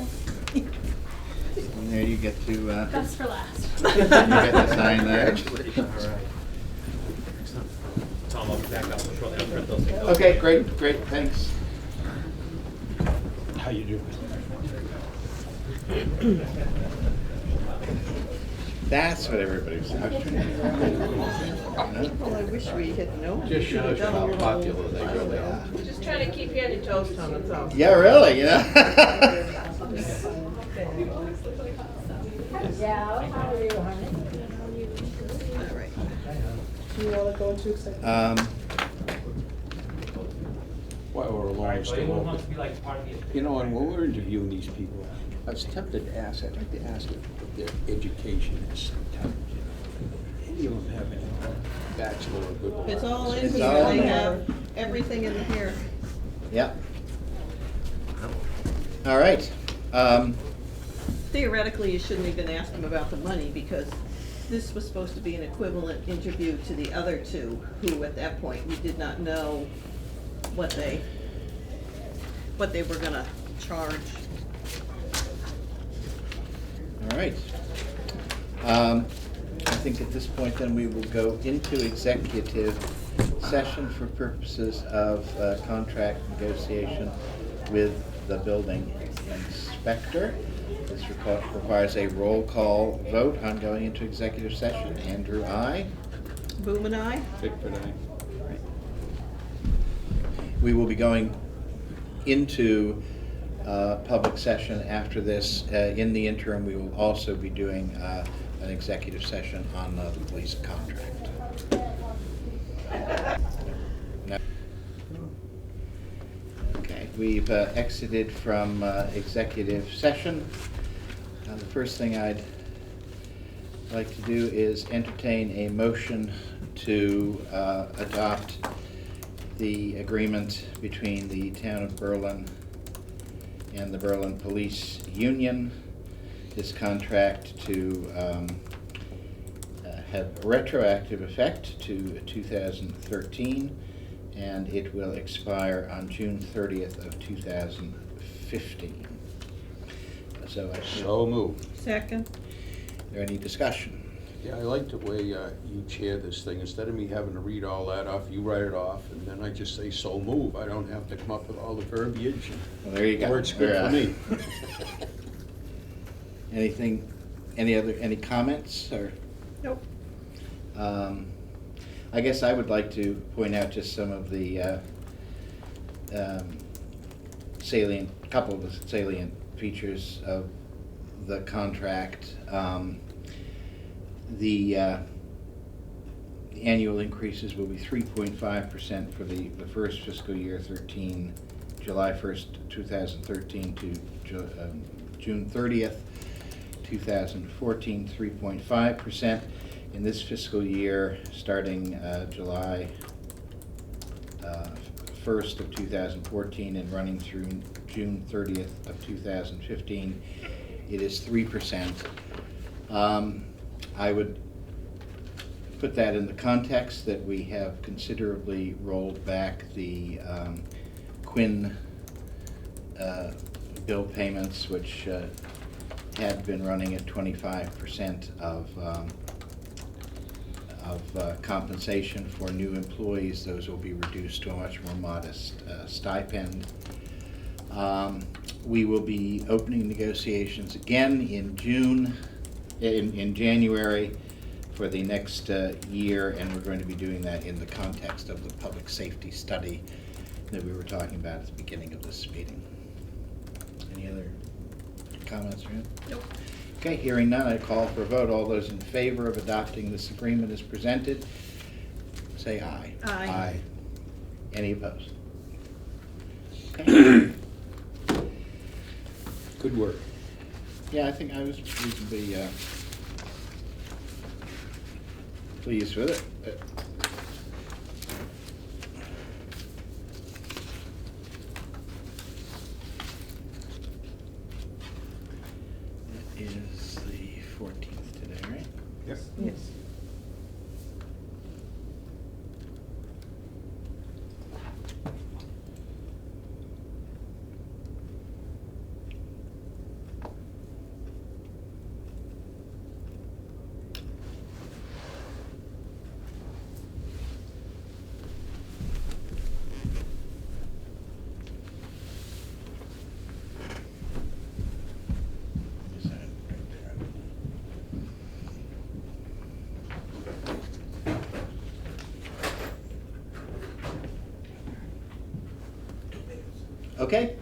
And there you get to, Best for last. you get to sign that. Tom, I'll be back up shortly. I'll print those things out. Okay, great, thanks. How you doing? That's what everybody was talking Well, I wish we had known. Just We should have shows you done a how little- popular they really are. We're just trying to keep you on your toes, Tom, that's all. Yeah, really, you know? All right. Do you wanna go into executive? While we're along, Alright, so anyone wants still, to be like part of the. you know, and when we're interviewing these people, I was tempted to ask, I'd like to ask if their education is sometimes, you know, any of them have any bachelor or good. It's all in It's here, all they in have everything in here. Yep. All right. Theoretically, you shouldn't even ask them about the money, because this was supposed to be an equivalent interview to the other two, who at that point, we did not know what they were gonna charge. All right. I think at this point then we will go into executive session for purposes of contract negotiation with the building inspector. This requires a roll call vote on going into executive session. Andrew, aye. Boom and I? Bickford, aye. We will be going into public session after this. In the interim, we will also be doing an executive session on the police contract. No. Okay, we've exited from executive session. The first thing I'd like to do is entertain a motion to adopt the agreement between the town of Berlin and the Berlin Police Union. This contract to have retroactive effect to 2013, and it will expire on June 30th of 2015. So moved. Second? Is there any discussion? Yeah, I like the way you chair this thing. Instead of me having to read all that off, you write it off, and then I just say, so move. I don't have to come up with all the verbiage. Well, there you go. Works good for me. Anything, any comments, or? Nope. I guess I would like to point out just some of the couple of the salient features of the contract. The annual increases will be 3.5% for the first fiscal year 13, July 1st, 2013 to June 30th, 2014, 3.5%. In this fiscal year, starting July 1st of 2014 and running through June 30th of 2015, it is 3%. I would put that in the context that we have considerably rolled back the Quinn bill payments, which had been running at 25% of compensation for new employees. Those will be reduced to a much more modest stipend. We will be opening negotiations again in January for the next year, and we're going to be doing that in the context of the public safety study that we were talking about at the beginning of this meeting. Any other comments, Ryan? Nope. Okay, hearing none, I call for a vote. All those in favor of adopting this agreement as presented, say aye. Aye. Aye. Any opposed? Okay. Good work. Yeah, I think I was reasonably pleased with it. It is the 14th today, right? Yes. Yes. Okay?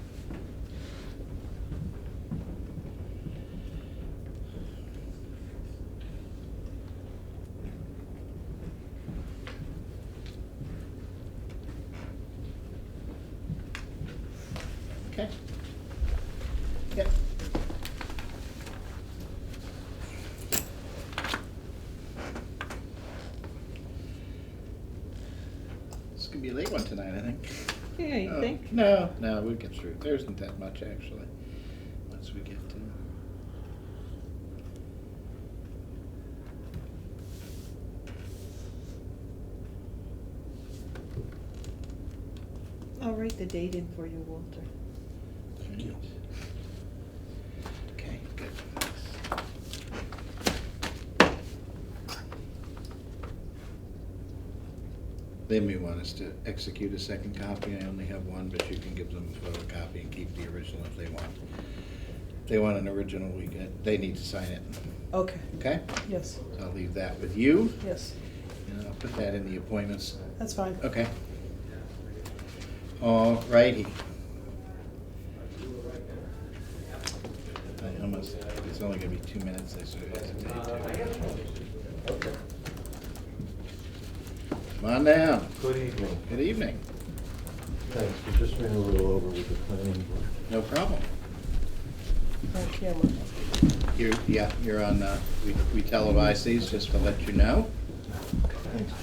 Okay. Yep. This could be a late one tonight, I think. Yeah, you Oh, think? No, we'll get through. There isn't that much, actually, once we get to. I'll write the date in for you, Walter. Thank you. Okay, good. They may want us to execute a second copy. I only have one, but you can give them a photocopy and keep the original if they want. If they want an original, they need to sign it. Okay, Okay? yes, So I'll leave that with you, yes, and I'll put that in the appointments. that's fine. Okay. All righty. I almost, it's only gonna be 2 minutes, I sort of hesitate to. Come on down. Good evening. Good evening. Thanks, we just ran a little over with the planning board. No problem. On camera. You're on, we televise these just to let you know. Thanks.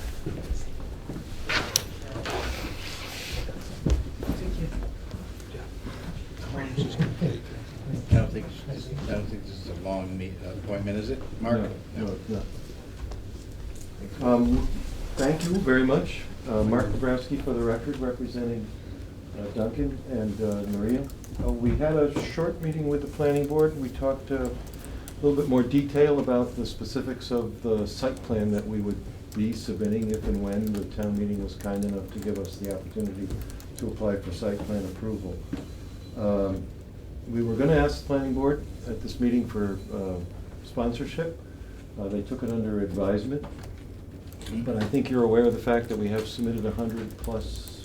I don't think this is a long appointment, is it, Mark? No. Thank you very much. Mark Bobrowski for the record, representing Duncan and Maria. We had a short meeting with the planning board. We talked a little bit more detail about the specifics of the site plan that we would be submitting if and when the town meeting was kind enough to give us the opportunity to apply for site plan approval. We were going to ask the planning board at this meeting for sponsorship. They took it under advisement. But I think you're aware of the fact that we have submitted 100+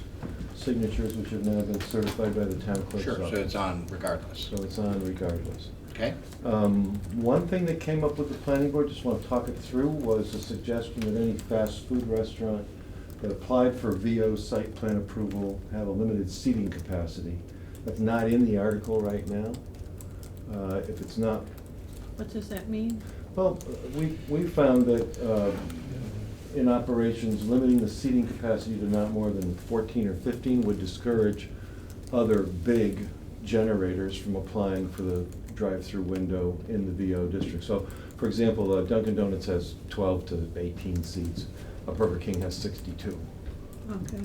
signatures which have now been certified by the town clerk's office. Sure, so it's on regardless. So it's on regardless. Okay? One thing that came up with the planning board, just want to talk it through, was a suggestion that any fast food restaurant that applied for VO site plan approval have a limited seating capacity. That's not in the article right now. If it's not, What does that mean? well, we found that in operations, limiting the seating capacity to not more than 14 or 15 would discourage other big generators from applying for the drive-through window in the VO district. So, for example, Dunkin' Donuts has 12 to 18 seats. Burger King has 62. Okay.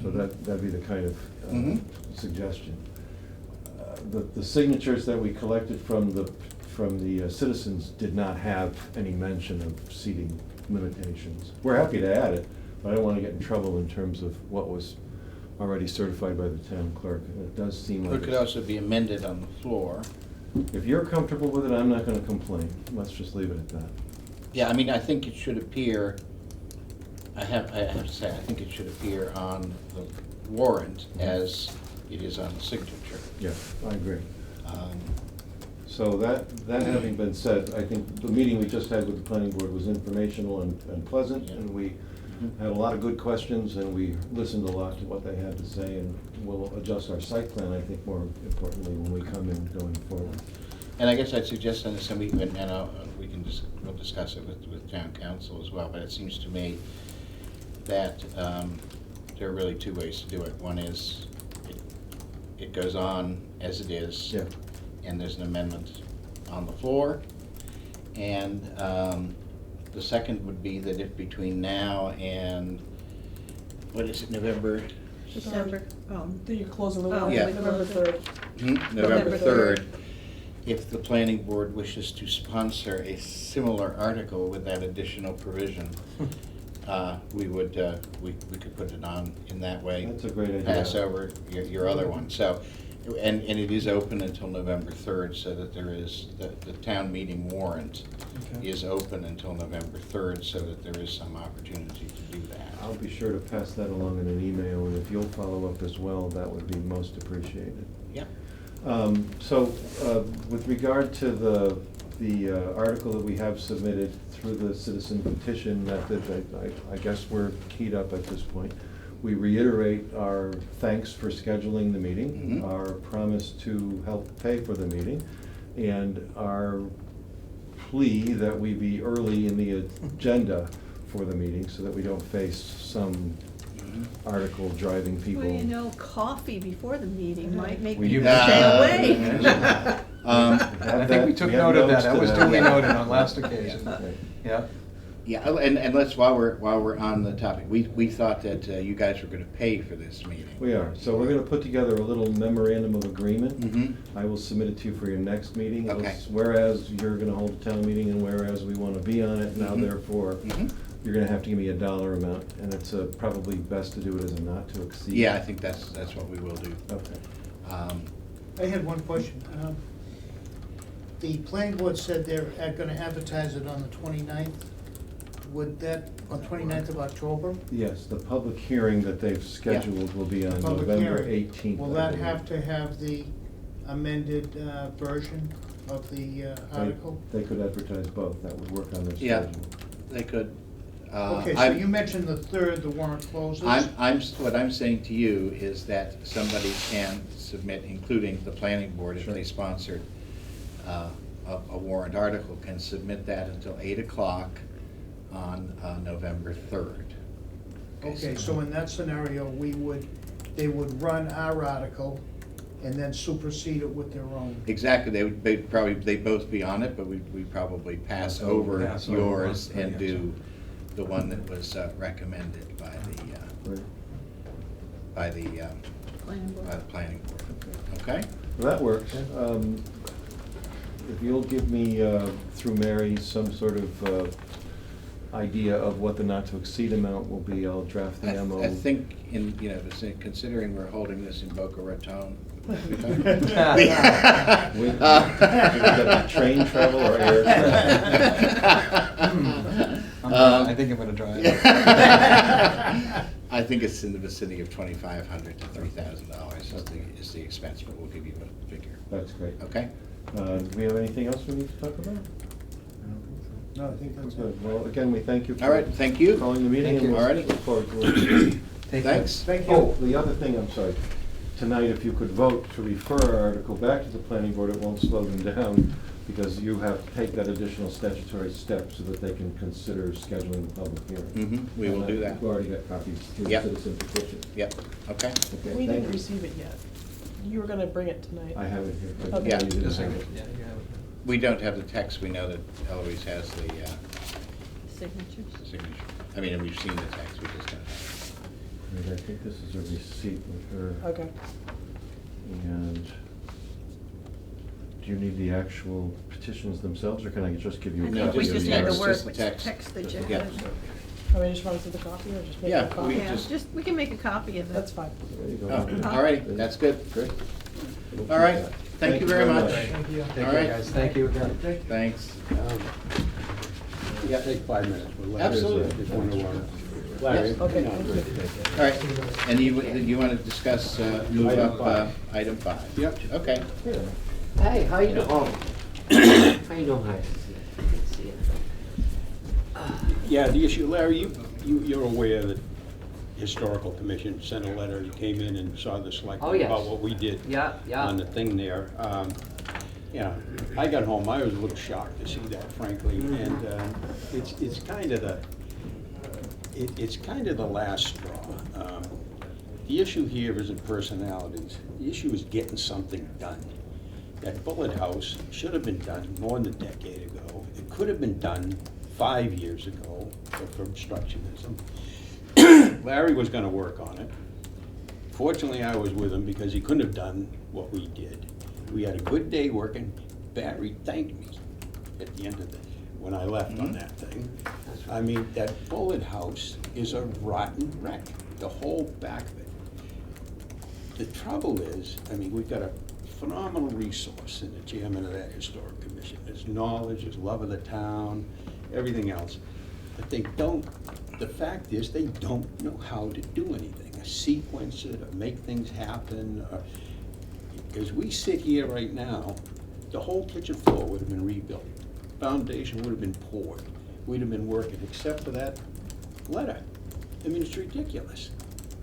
So that'd be the kind of Mhm. suggestion. The signatures that we collected from the citizens did not have any mention of seating limitations. We're happy to add it, but I don't want to get in trouble in terms of what was already certified by the town clerk. It does seem like. It could also be amended on the floor. If you're comfortable with it, I'm not going to complain. Let's just leave it at that. Yeah, I mean, I think it should appear, I have to say, I think it should appear on the warrant as it is on the signature. Yeah, I agree. Um, So that having been said, I think the meeting we just had with the planning board was informational and pleasant, and we had a lot of good questions, and we listened a lot to what they had to say, and we'll adjust our site plan, I think, more importantly, when we come in going forward. And I guess I'd suggest on this, and we'll discuss it with town council as well, but it seems to me that there are really two ways to do it. One is it goes on as it is. Yeah. And there's an amendment on the floor. And the second would be that if between now and, what is it, November? December. Then you're closing the Oh, warrant, yeah. November 3rd. November November 3rd. If the planning board wishes to sponsor a similar article with that additional provision, we could put it on in that way. That's a great idea. Pass over your other one. So And it is open until November 3rd, so that there is, the town meeting warrant Okay. is open until November 3rd, so that there is some opportunity to do that. I'll be sure to pass that along in an email, and if you'll follow up as well, that would be most appreciated. Yep. So, with regard to the article that we have submitted through the citizen petition method, I guess we're keyed up at this point. We reiterate our thanks for scheduling the meeting, Mhm. our promise to help pay for the meeting, and our plea that we be early in the agenda for the meeting so that we don't face some article driving people. Well, you know, coffee before the meeting might make We people do. stay away. I think we took We have note of that, notes that to was that. duly noted on last occasion. Okay. Yeah. Yeah, and let's, while we're on the topic, we thought that you guys were gonna pay for this meeting. We are, so we're gonna put together a little memorandum of agreement. Mhm. I will submit it to you for your next meeting. Okay. It's whereas you're gonna hold a town meeting and whereas we wanna be on it, now Mhm. therefore, Mhm. you're gonna have to give me a dollar amount, and it's probably best to do it as a not to exceed. Yeah, I think that's what we will do. Okay. I had one question. The planning board said they're gonna advertise it on the 29th. Would that, on 29th of October? Yes, the public hearing that they've scheduled will be on Public November hearing. 18th. Will that have to have the amended version of the article? They could advertise both, that would work on their Yeah. schedule. They could. Okay, so I'm- you mentioned the 3rd, the warrant closes? what I'm saying to you is that somebody can submit, including the planning board, if Sure. they sponsored a warrant article, can submit that until 8 o'clock on November 3rd. Okay, so in that scenario, they would run our article and then supersede it with their own. Exactly, they'd both be on it, but we'd probably pass over Pass over yours one, and yeah. do the one that was recommended by Right. Planning board. the planning board. Okay? Well, that works. If you'll give me, through Mary, some sort of idea of what the not-to-exceed amount will be, I'll draft the MO. I think considering we're holding this in Boca Raton. We get train travel or air travel? I think I'm gonna drive. I think it's in the vicinity of $2,500 to $3,000 is the expense, but we'll give you a figure. That's great. Okay? Do we have anything else we need to talk about? No, I think that's it. Good. Well, again, we thank you All right, thank you. for calling the meeting. Thank and you. we'll Alrighty. look forward to it. Thanks. Thank you. Oh, the other thing, I'm sorry, tonight, if you could vote to refer our article back to the planning board, it won't slow them down, because you have to take that additional statutory step so that they can consider scheduling the public hearing. We will do that. We've already got copies through the Yep. citizen petition. Yep, okay. Okay, We thank didn't you. receive it yet. You were gonna bring it tonight. I have it here. but Okay. Yeah, you didn't just a have second. it. Yeah, you have it. We don't have the text, we know that Eloise has the Signatures. signature. I mean, we've seen the text, we just don't have Right, I think this is a receipt with her. Okay. And do you need the actual petitions themselves, or can I just give you a I No, think copy we just of just the need the the text, word, just the which text. text that you Yeah. had. I mean, just run it through the copy or just make Yeah, a copy? we Yeah, just- we can make a copy of it. That's fine. There you go. Oh, all right, that's good. Great. We'll All right, keep that. thank you very much. Thank you. Take All care, right. guys. Thank you again. Thanks. Yeah, take 5 minutes. We'll let Absolutely. Just want to, Larry. Okay, no, thank you. All right, and you want to discuss, move Item up 5. item 5? Yep. Okay. Hey, how you doing? Oh. How you doing? Hi. Good to see you. Yeah, the issue, Larry, you're aware that Historical Commission sent a letter, you came in and saw the Oh, selectmen yes. about what we did Yeah, yeah. on the thing there. Yeah, I got home, I was a little shocked to see that, frankly, and it's kind of the last straw. The issue here isn't personalities, the issue is getting something done. That bullet house should have been done more than a decade ago. It could have been done 5 years ago for obstructionism. Larry was gonna work on it. Fortunately, I was with him because he couldn't have done what we did. We had a good day working. Barry thanked me at the end of the, when I left on that thing. I mean, that bullet house is a rotten wreck, the whole back of it. the trouble is, I mean, we've got a phenomenal resource in the chairman of that historic commission. His knowledge, his love of the town, everything else. But they don't, the fact is, they don't know how to do anything, or sequence it, or make things happen. As we sit here right now, the whole kitchen floor would have been rebuilt. Foundation would have been poured. We'd have been working, except for that letter. I mean, it's ridiculous.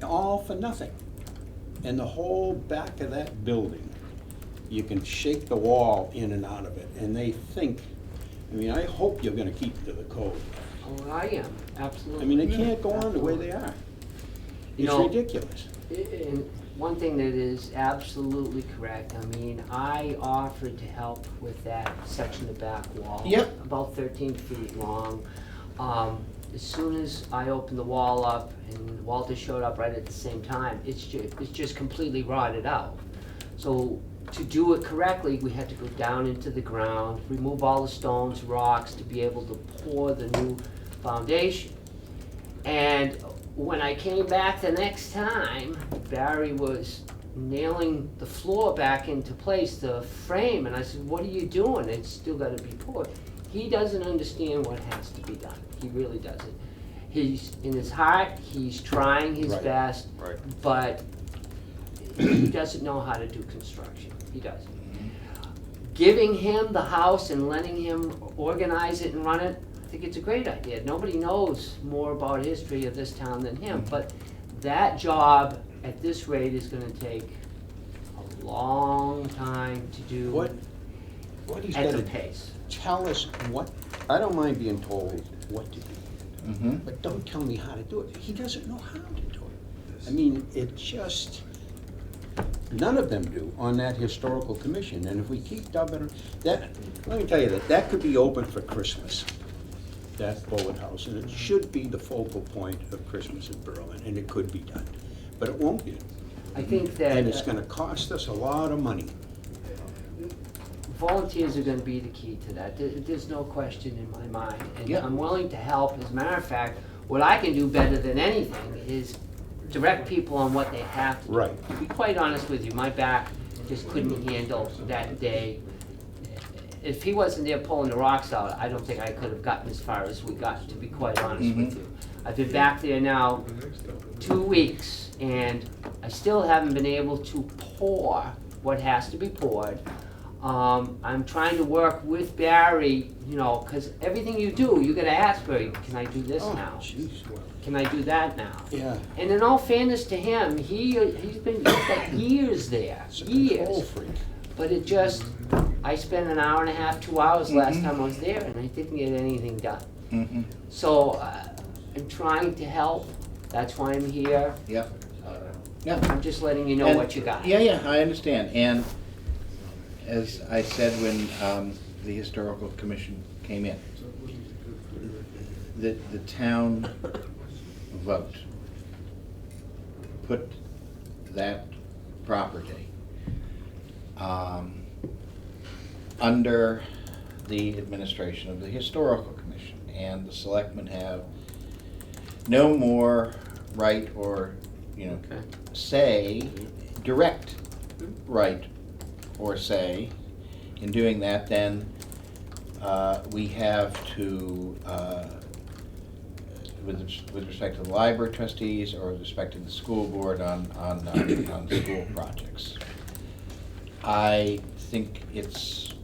All for nothing. And the whole back of that building, you can shake the wall in and out of it, and they think, I mean, I hope you're gonna keep to the code. Oh, I am, absolutely. I mean, they can't go on the way they are. You It's know, ridiculous. And one thing that is absolutely correct, I mean, I offered to help with that section of back wall. Yep. About 13 feet long. As soon as I opened the wall up and Walter showed up right at the same time, it's just completely rotted out. So to do it correctly, we had to go down into the ground, remove all the stones, rocks, to be able to pour the new foundation. And when I came back the next time, Barry was nailing the floor back into place, the frame, and I said, what are you doing? It's still gotta be poured. He doesn't understand what has to be done. He really doesn't. He's, in his heart, he's trying his Right, best, right. but he doesn't know how to do construction. He doesn't. Giving him the house and letting him organize it and run it, I think it's a great idea. Nobody knows more about history of this town than him, but that job at this rate is gonna take a long time to do What he's at the gotta pace. tell us what, I don't mind being told what to do, Mm-hmm. but don't tell me how to do it. He doesn't know how to do it. I mean, it just, none of them do on that historical commission, and if we keep dubbing that, let me tell you that could be open for Christmas, that bullet house, and it should be the focal point of Christmas in Berlin, and it could be done, but it won't be. I think that And it's gonna cost us a lot of money. volunteers are gonna be the key to that. There's no question in my mind. And Yeah. I'm willing to help. As a matter of fact, what I can do better than anything is direct people on what they have to do. Right. To be quite honest with you, my back just couldn't handle that day. If he wasn't there pulling the rocks out, I don't think I could have gotten as far as we got, to be quite honest with you. I've been back there now 2 weeks, and I still haven't been able to pour what has to be poured. I'm trying to work with Barry, you know, because everything you do, you gotta ask Barry, can I do this Oh, now? jeez. Can I do that now? Yeah. And in all fairness to him, he's got years there, It's a control years. freak. But it just, I spent an hour and a half, 2 hours last time I was there, and I didn't get anything done. Mm-hmm. So, I'm trying to help, that's why I'm here. Yep. Yeah. I'm just letting you know And- what you got. Yeah, I understand. And as I said when the historical commission came in, the town vote put that property under the administration of the historical commission, and the selectmen have no more right or, you know, Okay. say, direct right or say in doing that, then we have to, with respect to the library trustees or with respect to the school board on school projects. I think it's,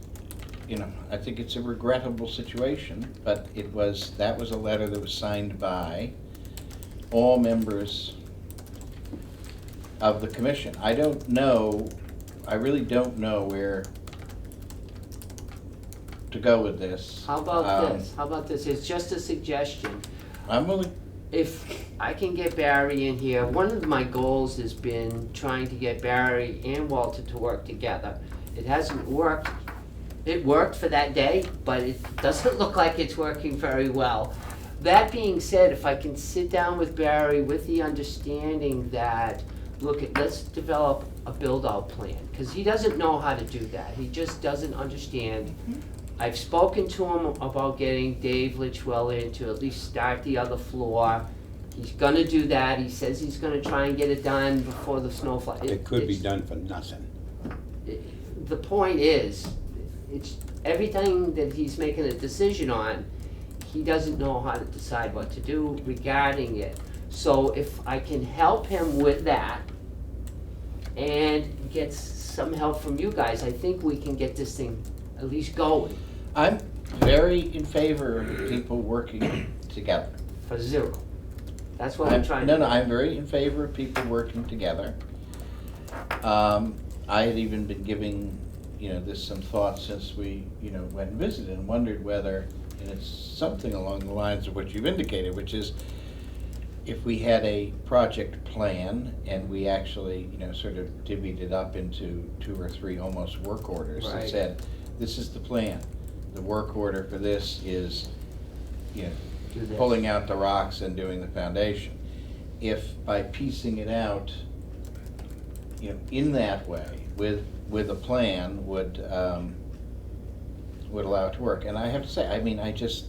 you know, I think it's a regrettable situation, but that was a letter that was signed by all members of the commission. I don't know, I really don't know where to go with this. How about this? How about this? It's just a suggestion. I'm willing. If I can get Barry in here, one of my goals has been trying to get Barry and Walter to work together. It hasn't worked. It worked for that day, but it doesn't look like it's working very well. That being said, if I can sit down with Barry with the understanding that, look, let's develop a build-out plan, because he doesn't know how to do that. He just doesn't understand. I've spoken to him about getting Dave Litchwell in to at least start the other floor. He's gonna do that, he says he's gonna try and get it done before the snow flies. It could be done for nothing. The point is, it's, everything that he's making a decision on, he doesn't know how to decide what to do regarding it. So if I can help him with that and get some help from you guys, I think we can get this thing at least going I'm very in favor of people working together. for zero. That's what I'm trying to do. No, I'm very in favor of people working together. I had even been giving, this some thought since we, went and visited and wondered whether, and it's something along the lines of what you've indicated, which is if we had a project plan and we actually, sort of divvied it up into 2 or 3 almost work orders that Right. said, this is the plan. The work order for this is, Do this. pulling out the rocks and doing the foundation. If by piecing it out, in that way, with a plan, would allow it to work. And I have to say, I just,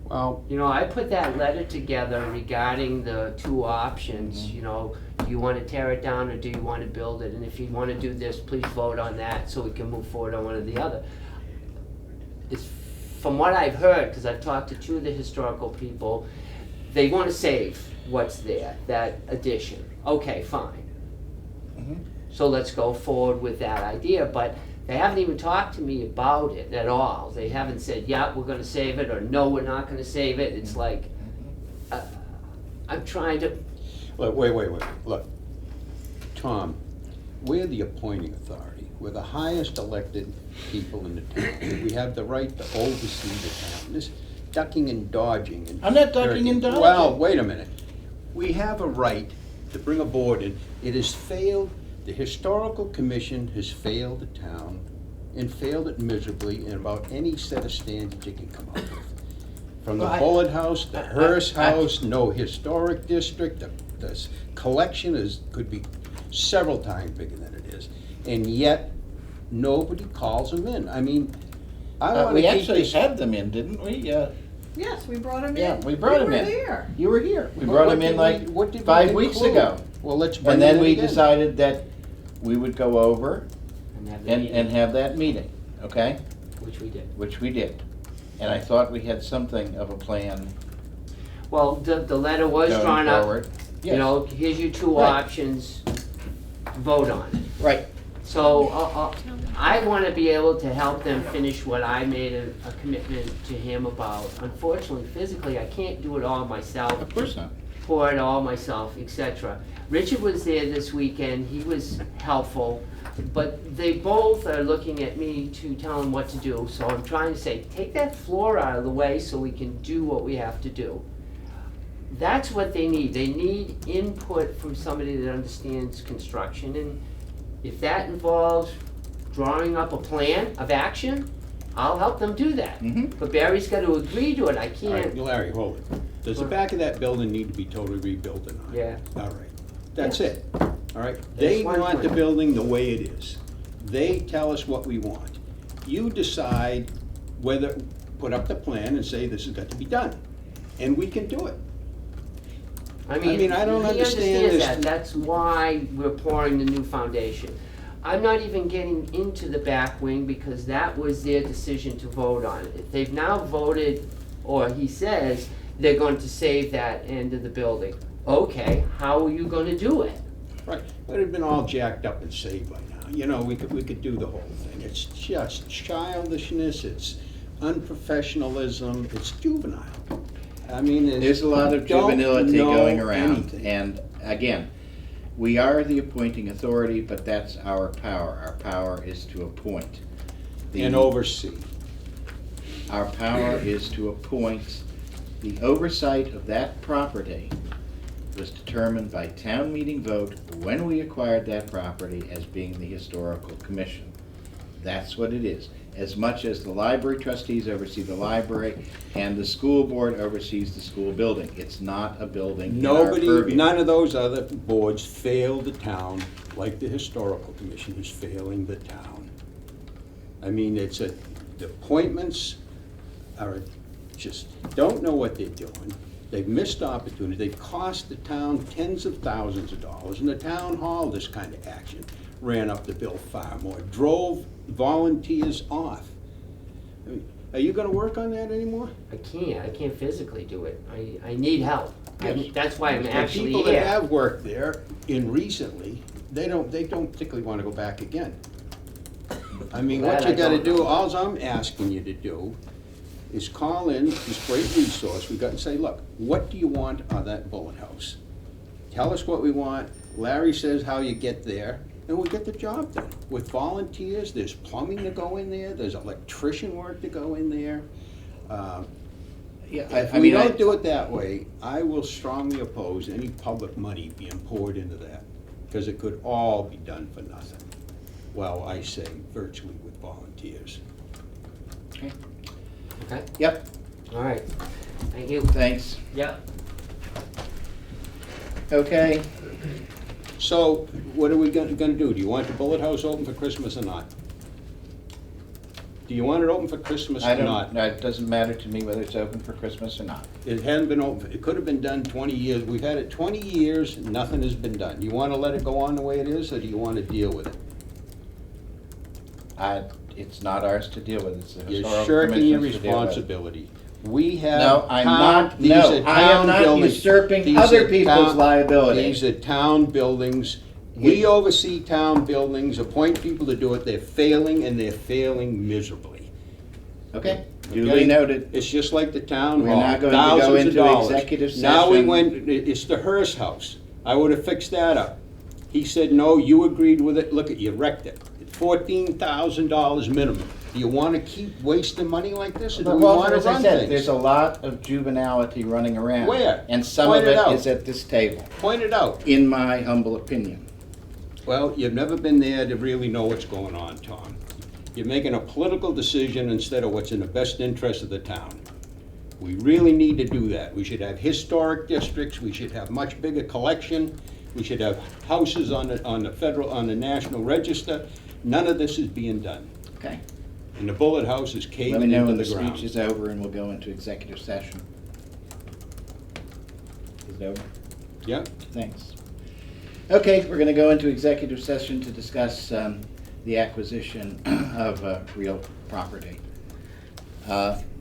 Well, I put that letter together regarding the 2 options, do you wanna tear it down or do you wanna build it? And if you wanna do this, please vote on that so we can move forward on one or the other. It's, from what I've heard, because I've talked to 2 of the historical people, they wanna save what's there, that addition. Okay, fine. Mhm. So let's go forward with that idea, but they haven't even talked to me about it at all. They haven't said, yeah, we're gonna save it, or no, we're not gonna save it. It's like, I'm trying to, look, wait. Look, Tom, we're the appointing authority. We're the highest elected people in the town. We have the right to oversee the town. This ducking and dodging and... I'm not ducking and dodging. Well, wait a minute. We have a right to bring a board in. It has failed, the Historical Commission has failed the town and failed it miserably in about any set of standards you can come up with. From the Well, Bullet House, the Hearst House, no historic district, the collection could be several times bigger than it is. And yet, nobody calls them in. I mean, I want to we keep actually this... had them in, didn't we? Yes, we brought him in. Yeah, we brought him in. We were there. You were here. We Well, brought what them in did like we- what did we 5 weeks include? ago. Well, let's bring And them then in we again. decided that we would go over and have the and meeting, have that meeting, okay? which we did. Which we did. And I thought we had something of a plan Well, the letter was going drawn up, forward. Yes. Here's your 2 Right. options, vote on it. Right. So, I wanna be able to help them finish what I made a commitment to him about. Unfortunately, physically, I can't do it all myself, Of course not. pour it all myself, etc. Richard was there this weekend, he was helpful, but they both are looking at me to tell them what to do, so I'm trying to say, take that floor out of the way so we can do what we have to do. That's what they need input from somebody that understands construction, and if that involves drawing up a plan of action, I'll help them do that. Mhm. But Barry's gotta agree to it, I All right, can't, Larry, hold it. Does the back of that building need to be totally rebuilt or not? Yeah. All right, that's Yes. it. All right, they one want the plan. building the way it is. They tell us what we want. You decide whether, put up the plan and say this has got to be done, and we can do it. I mean, mean, I don't he understand understands this. that, that's why we're pouring the new foundation. I'm not even getting into the back wing because that was their decision to vote on it. If they've now voted, or he says, they're going to save that end of the building. Okay, how are you gonna do it? Right, but it'd been all jacked up and saved by now. We could do the whole thing. It's just childishness, it's unprofessionalism, it's juvenile. I mean, There's a lot of don't juvenility know going around. anything. And again, we are the appointing authority, but that's our power. Our power is to appoint. And oversee. Our power is to appoint. The oversight of that property was determined by town meeting vote when we acquired that property as being the historical commission. That's what it is. As much as the library trustees oversee the library and the school board oversees the school building. It's not a building in our purview. Nobody, none of those other boards fail the town like the historical commission is failing the town. I mean, the appointments are just don't know what they're doing. They've missed opportunities. They've cost the town tens of thousands of dollars. And the town hall, this kind of action, ran up the bill far more, drove volunteers off. I mean, are you gonna work on that anymore? I can't physically do it. I need help. Yes. That's why I'm The actually people that here. have worked there in recently, they don't particularly wanna go back again. I mean, what That you I gotta don't do, know. alls I'm asking you to do is call in this great resource we got and say, look, what do you want on that bullet house? Tell us what we want, Larry says how you get there, and we'll get the job done. With volunteers, there's plumbing to go in there, there's electrician work to go in there. Yeah, If I we mean, don't do it that way, I will strongly oppose any public money being poured into that, because it could all be done for nothing. Well, I say virtually with volunteers. Okay. Okay, Yep, all right. Thank you. thanks. Yeah. Okay, So, what are we gonna do? Do you want the bullet house open for Christmas or not? Do you want it open for Christmas I or don't, not? it doesn't matter to me whether it's open for Christmas or not. It hadn't been open, it could have been done 20 years. We've had it 20 years, nothing has been done. Do you wanna let it go on the way it is, or do you wanna deal with it? It's not ours to deal with, it's the You're historical shirking your commission's to deal with. responsibility. We have No, I'm town- not, these no, are I am town not buildings. usurping These other are people's town- liability. These are town buildings. We oversee town buildings, appoint people to do it. They're failing, and they're failing miserably. Okay, Okay? duly noted. It's just like the town We're hall, not going to go thousands of into dollars. executive Now we session. went, it's the Hearst house. I would have fixed that up. He said, no, you agreed with it. Look at, you wrecked it. $14,000 minimum. Do you want to keep wasting money like this, or do But we Walter, want to as I run said, there's things? a lot of juvenility running around. Where? And some Point of it it out. is at this table, Point it out. in my humble opinion. Well, you've never been there to really know what's going on, Tom. You're making a political decision instead of what's in the best interest of the town. We really need to do that. We should have historic districts, we should have much bigger collection, we should have houses on the national register. None of this is being done. Okay. And the bullet house is Let caving me know into when the the ground. speech is over and we'll go into executive session. Is it over? Yeah? Thanks. Okay, we're gonna go into executive session to discuss the acquisition of real property.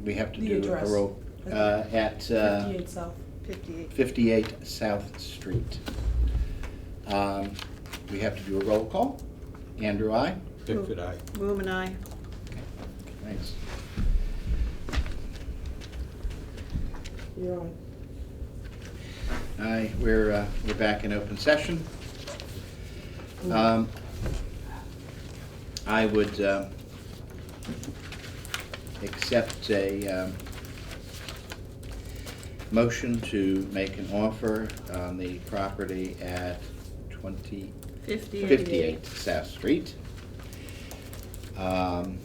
We have to The do a address. roll at 58 South. 58. 58 South Street. We have to do a roll call. Andrew, aye? Pickford, aye. Boom and I. Thanks. You're on. Aye, we're back in open session. I would accept a motion to make an offer on the property at 58 South Street. The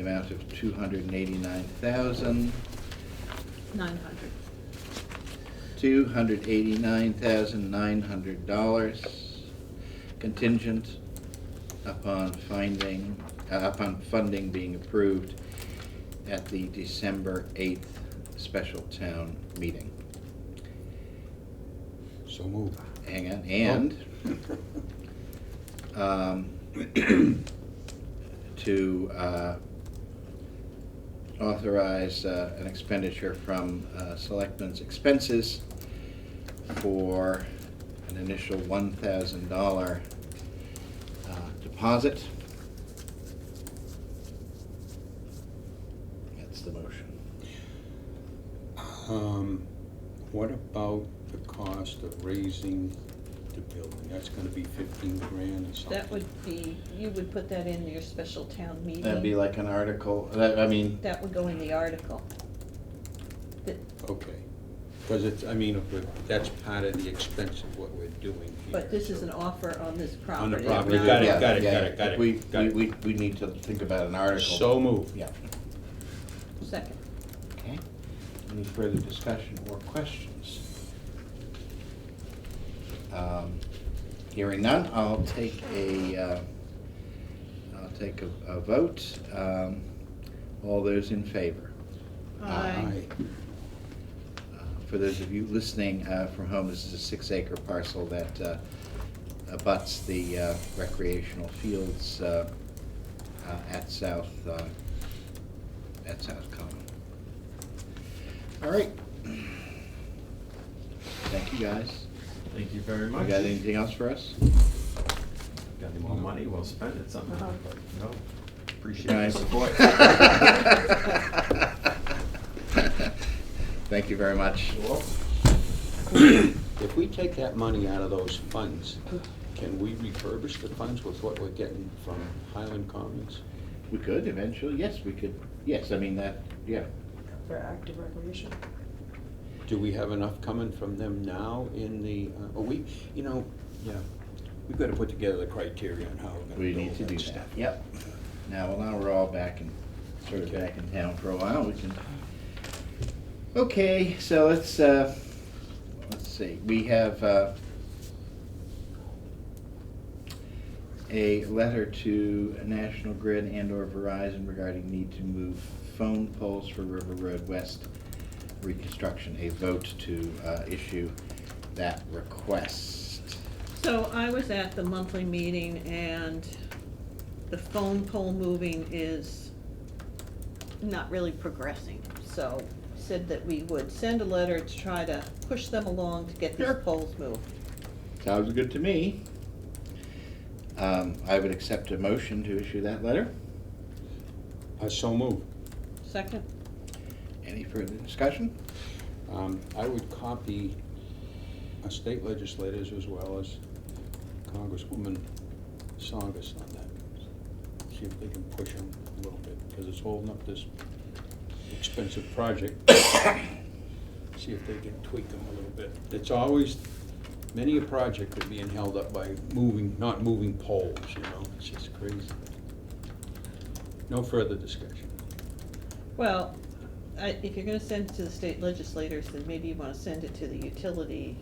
amount of $289,900. 900. $289,900 contingent upon funding being approved at the December 8th special town meeting. So moved. Hang on, and to authorize an expenditure from Selectmen's expenses for an initial $1,000 deposit. That's the motion. What about the cost of raising the building? That's gonna be 15 grand or something. That would be, you would put that in your special town meeting. That'd be like an article, I mean, That would go in the article. Okay, because it's, I mean, that's part of the expense of what we're doing here. But this is an offer on this property. On the property, not- got it, yeah, got it, yeah, got it, got it, We got it. need to think about an article. So moved. Yeah. Second. Okay. Any further discussion or questions? Hearing none, I'll take a vote. All those in favor? Aye. For those of you listening from home, this is a 6-acre parcel that abuts the recreational fields at South Common. All right. Thank you, guys. Thank you very You much. got anything else for us? Got any more money? We'll spend it sometime. Uh-huh. But no, appreciate Nice. the support. Thank you very much. If we take that money out of those funds, can we refurbish the funds with what we're getting from Highland Commons? We could eventually, yes, we could, yes, I mean that, yeah. For active recreation. Do we have enough coming from them now in the, we've got to put together the criteria on how we're going We to build need to do that, stuff. yep. Now we're all back in, sort of back in town for a while, we can. Okay, so let's see, we have a letter to National Grid and/or Verizon regarding need to move phone poles for River Road West reconstruction, a vote to issue that request. So I was at the monthly meeting and the phone pole moving is not really progressing. So said that we would send a letter to try to push them along to get these Sure. poles moved. Sounds good to me. I would accept a motion to issue that letter. I so move. Second? Any further discussion? I would copy state legislators as well as Congresswoman Songus on that. See if they can push them a little bit, because it's holding up this expensive project. See if they can tweak them a little bit. It's always, many a project are being held up by not moving poles, it's just crazy. No further discussion. Well, if you're gonna send it to the state legislators, then maybe you wanna send it to the utility,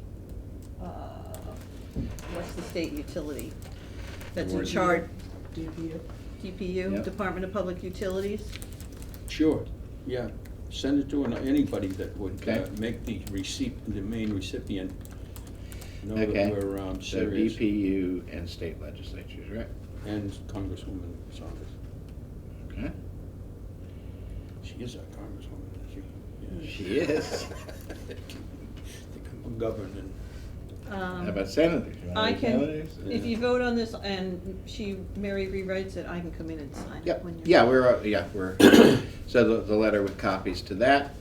what's the state utility? That's in Where's- charge, DPU. DPU, Yep. Department of Public Utilities. Sure, yeah. Send it to anybody that would Okay. make the main recipient know Okay. that we're So serious. DPU and state legislatures, right? And Congresswoman Saunders. Okay. She is our congresswoman, isn't she? She is. I'm governing. How about senators? You want I any can, senators? if you vote on this and Mary rewrites it, I can come in and sign it Yep, when you're. yeah, we're, so the letter with copies to that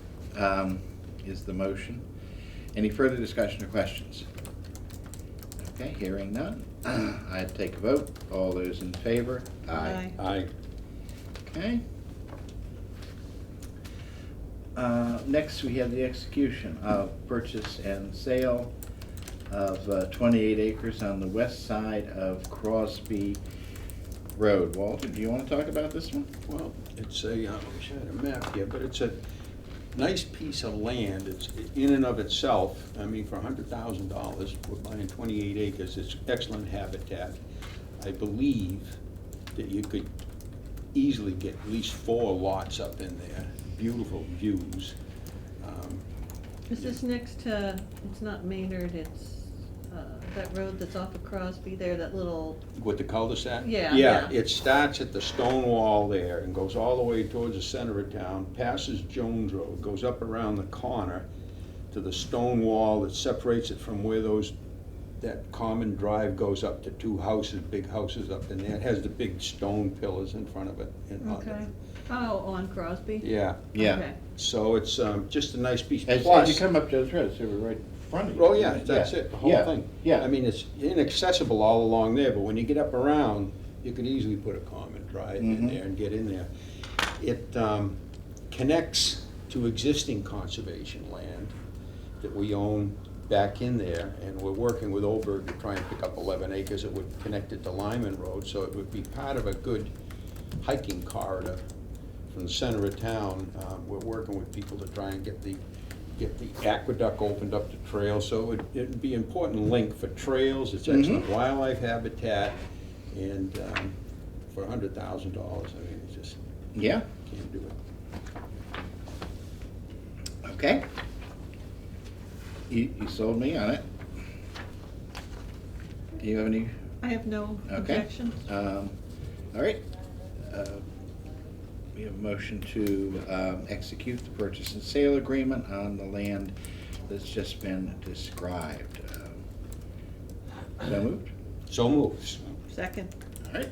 is the motion. Any further discussion or questions? Okay, hearing none, I'd take a vote. All those in favor? Aye. Aye. Okay. Next, we have the execution of purchase and sale of 28 acres on the west side of Crosby Road. Walter, do you want to talk about this one? Well, it's I wish I had a map here, but it's a nice piece of land. It's in and of itself, I mean, for $100,000, we're buying 28 acres. It's excellent habitat. I believe that you could easily get at least 4 lots up in there. Beautiful views. Is this next to, it's not Maynard, it's, that road that's off of Crosby there, that little, With the cul-de-sac? Yeah, Yeah, yeah. it starts at the stone wall there and goes all the way towards the center of town, passes Jones Road, goes up around the corner to the stone wall that separates it from where that common drive goes up to 2 houses, big houses up in there. It has the big stone pillars in front of it. okay. Oh, on Crosby? Yeah, Yeah. Okay. so it's just a nice piece. As Plus, you come up Joe's Road, it's right in front of you. oh yeah, that's it, the whole Yeah, thing. Yeah. I mean, it's inaccessible all along there, but when you get up around, you could easily put a common drive in Mhm. there and get in there. It connects to existing conservation land that we own back in there, and we're working with Oberg to try and pick up 11 acres that would connect it to Lyman Road, so it would be part of a good hiking corridor from the center of town. We're working with people to try and get the aqueduct opened up to trails, so it'd be an important link for trails. It's excellent wildlife habitat, and for $100,000, I mean, it's just, Yeah. can't do it. Okay. You sold me on it. Do you have any? I have no Okay. objections. All right. We have a motion to execute the purchase and sale agreement on the land that's just been described. So moved? So moved. Second. All right.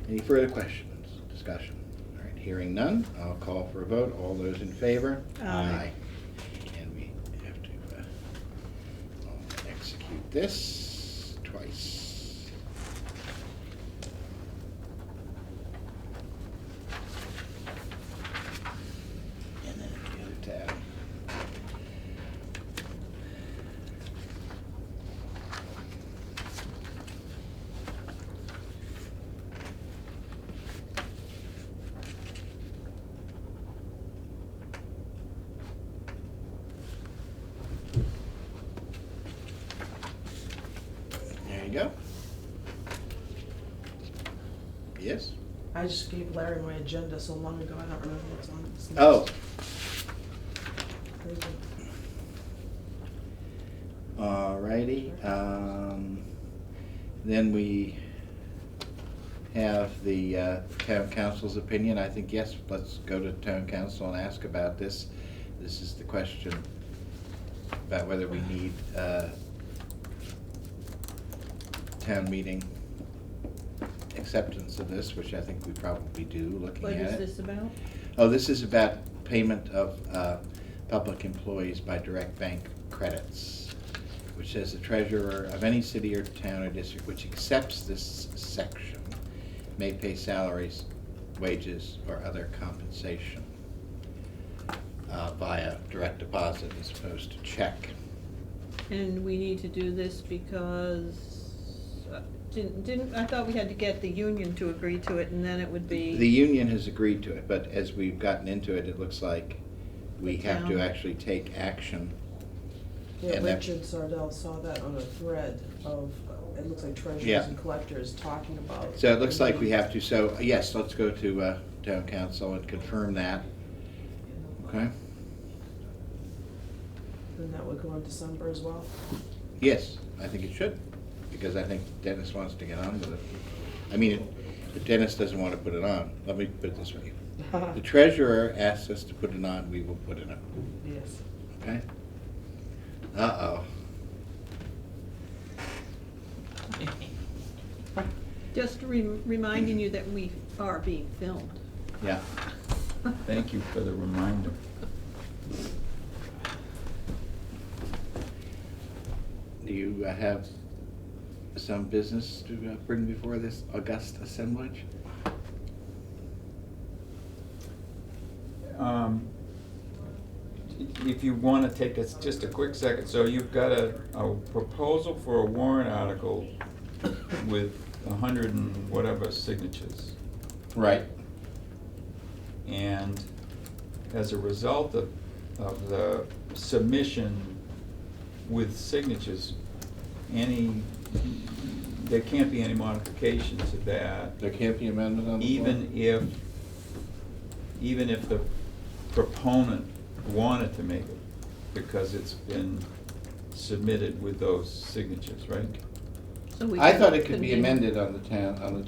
Any further questions, discussion? All right, hearing none, I'll call for a vote. All those in favor? Aye. And we have to execute this twice. And then the other tab. There you go. Yes? I just gave Larry my agenda so long ago, I don't remember what's on this next. Oh. Crazy. Alrighty, then we have the town council's opinion. I think, yes, let's go to town council and ask about this. This is the question about whether we need town meeting acceptance of this, which I think we probably do, looking What at it. is this about? Oh, this is about payment of public employees by direct bank credits, which says the treasurer of any city or town or district which accepts this section may pay salaries, wages, or other compensation via direct deposit as opposed to check. And we need to do this because, I thought we had to get the union to agree to it and then it would be. The union has agreed to it, but as we've gotten into it, it looks like we The have to town. actually take action. Yeah, And that- Richard Sardell saw that on a thread of, it looks like treasurers Yeah. and collectors talking about. So it looks like we have to, so yes, let's go to town council and confirm that. Okay? And that would go in December as well. Yes, I think it should, because I think Dennis wants to get on with it. I mean, if Dennis doesn't want to put it on, let me put it this way. The treasurer asks us to put it on, we will put it on, Yes. okay? Uh-oh. Just reminding you that we are being filmed. Yeah. Thank you for the reminder. Do you have some business to bring before this august assemblage? If you want to take just a quick second, so you've got a proposal for a warrant article with 100 and whatever signatures. Right. And as a result of the submission with signatures, there can't be any modification to that. There can't be amendment on the floor? Even if the proponent wanted to make it, because it's been submitted with those signatures, right? So we I can thought it could be continue. amended on the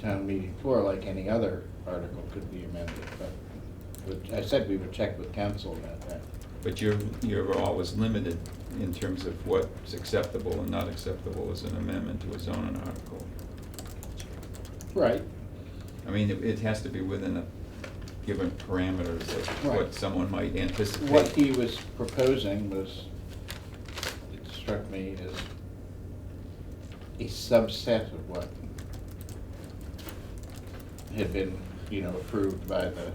town meeting floor, like any other article could be amended, but I said we would check with council about that. But you're always limited in terms of what's acceptable and not acceptable as an amendment to a zoning article. Right. I mean, it has to be within a given parameters of Right. what someone might anticipate. What he was proposing was, it struck me as a subset of what had been, approved by the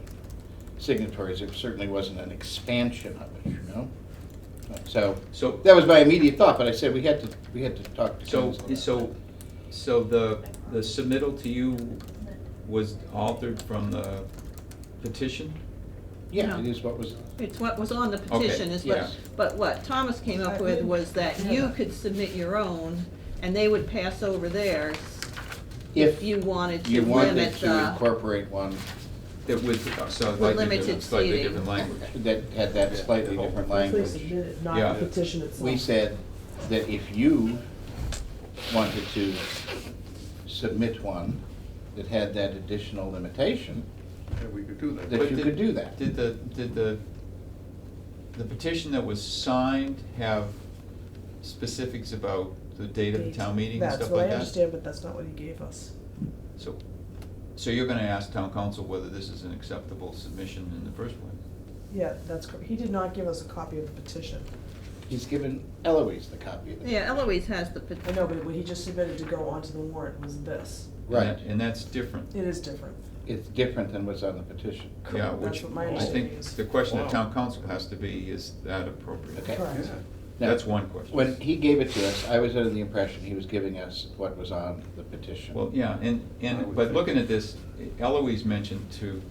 signatories. It certainly wasn't an expansion of it, So that was my immediate thought, but I said we had to talk to council about So the submittal to you was altered from the petition? Yeah, No. it is what was, It's what was on the petition is what, yes. but what Thomas came up with was that you could submit your own and they would pass over theirs if you wanted to you wanted limit to incorporate one It was, so With like, limited slightly seating. different language. That had that slightly different language. Please submit it, Yeah. not the petition itself. We said that if you wanted to submit one that had that additional limitation, Yeah, we could do that. that But you did- could do that. Did the petition that was signed have specifics about the date of the town meeting and stuff That's what like I that? understand, but that's not what he gave us. So you're gonna ask town council whether this is an acceptable submission in the first place? Yeah, that's correct. He did not give us a copy of the petition. He's given Eloise the copy of it. Yeah, Eloise has the I petition. know, but what he just submitted to go onto the warrant was this. Right. And that's different. It is different. It's different than what's on the petition. Yeah, Correct, which that's what my I understanding think is. the question that Wow. town council has to be, is that appropriate? Okay. Correct. Now, That's one question. when he gave it to us, I was under the impression he was giving us what was on the petition. Well, yeah, but looking at this, Eloise mentioned to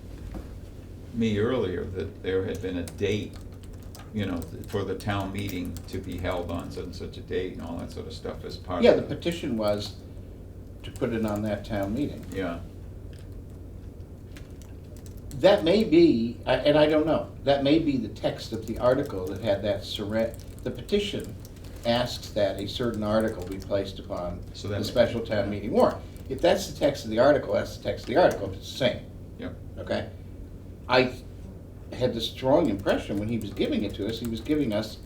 me earlier that there had been a date, you know, for the town meeting to be held on such and such a date and all that sort of stuff as part of. Yeah, the petition was to put it on that town meeting. Yeah, That may be, and I don't know, that may be the text of the article that had that the petition asks that a certain article be placed upon So that the may- special town meeting warrant. If that's the text of the article, that's the text of the article, if it's the same, yep. okay? I had the strong impression when he was giving it to us, he was giving us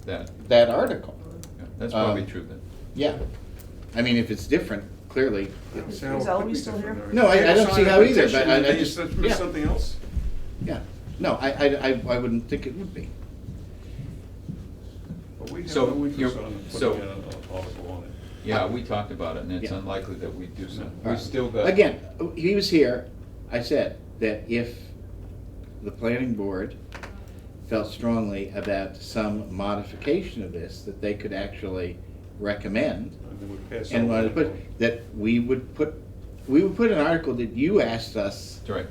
that article. Yeah, that's probably Um, true then. Yeah, I mean, if it's different, clearly, it's, Is Eloise still here? No, I don't see how either, but I They just- just yeah. missed something else? yeah, no, I wouldn't think it would be. But we So have no interest you're- on so- putting an article on it. Yeah, we talked about it, and it's Yeah. unlikely that we do so. All We've right. still got. Again, he was here, I said that if the planning board felt strongly about some modification of this, that they could actually recommend, And then we pass and over wanted to it. put, that we would put an article that you asked us That's right.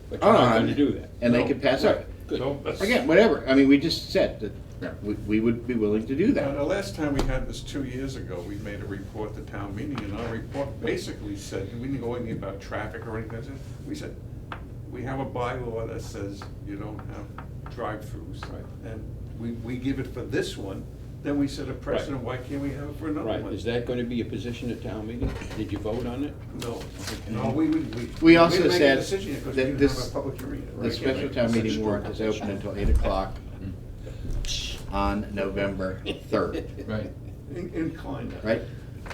But you're not on, gonna do that. and they No. could pass over. Good. So that's- Again, whatever, I mean, we just said Yeah. that we would be willing to do Now, that. the last time we had this 2 years ago, we made a report to town meeting, and our report basically said, we didn't go anything about traffic or anything. We said, we have a bylaw that says you don't have drive-throughs. Right. And we give it for this one, then we set a precedent, why can't we have it for another Right, one? is that gonna be a position at town meeting? Did you vote on it? No, no, we. We also didn't make a said decision yet 'cause we that didn't this, have a public hearing yet, the right? special town meeting warrant is open until 8 o'clock on November 3rd, Right. Inclined. right?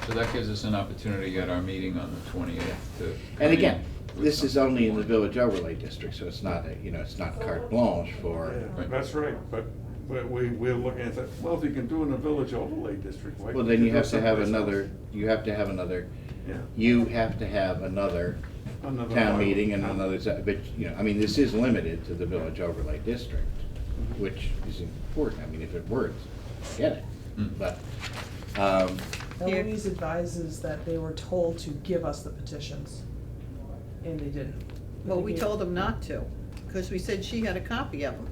So that gives us an opportunity at our meeting on the 28th to. And again, with this is something. only in the village overlay district, so it's not a, it's not carte blanche for, Yeah, Right. that's right, but we're looking at that, well, if you can do in a village overlay district, why? well, can't then you do have to have someplace else? another, you have to have another Another town bylaw. meet and another, but, I mean, this is limited to the village overlay district, which is important. I mean, if it works, get it. Mm. But, Eloise advises that they were told to give us the petitions, and they didn't. Well, we told them not to, because we said she had a copy of them.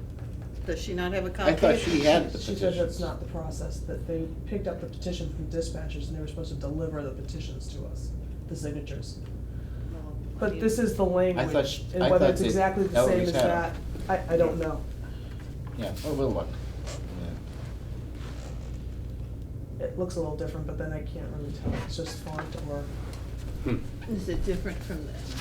Does she not have a copy? I thought of she them? had the She said that's petitions. not the process, that they picked up the petition from dispatchers and they were supposed to deliver the petitions to us, the signatures. Well, I But mean, this is the language, I and whether thought it's they- exactly the same Eloise as had that, 'em. I don't know. Yeah, well, we'll look. It looks a little different, but then I can't really tell, it's just font or. Is it different from this?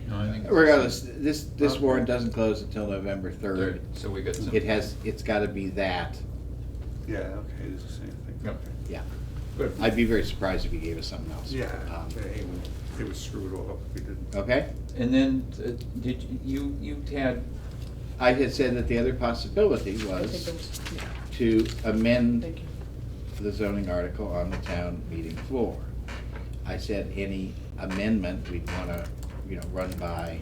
No, I think. Regardless, this warrant doesn't close until November 3rd. So we got some. It's gotta be that, Yeah, okay, it's the same thing. Yep. yeah. Good. I'd be very surprised if he gave us something else. Yeah, Um, it was screwed all up if we didn't. Okay? And then, did you had, I had said that the other possibility I think was it was, yeah, to amend thank you. the zoning article on the town meeting floor. I said any amendment we'd wanna, run by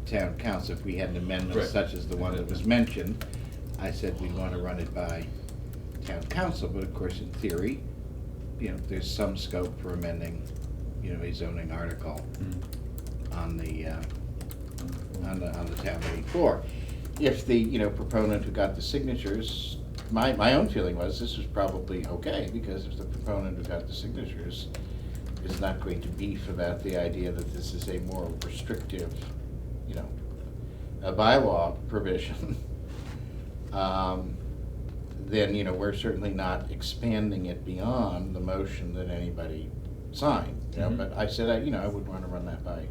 town council. If we had an amendment Right. such as the one that was mentioned, I said we'd wanna run it by town council, but of course, in theory, there's some scope for amending, a zoning article on the town meeting floor. If the, proponent who got the signatures, my own feeling was this was probably okay, because if the proponent who got the signatures is not going to beef about the idea that this is a more restrictive, you know, a bylaw provision, then, you know, we're certainly not expanding it beyond the motion that anybody signed, you know, Mhm. but I said, you know, I would wanna run that by.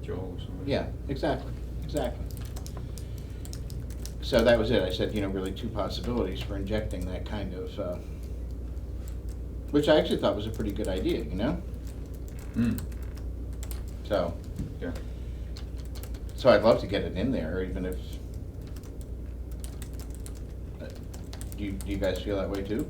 Joel or somebody. Yeah, exactly. So that was it, I said, you know, really two possibilities for injecting that kind of, which I actually thought was a pretty good idea, you know? Mm, So, yeah. so I'd love to get it in there, even if, do you guys feel that way too?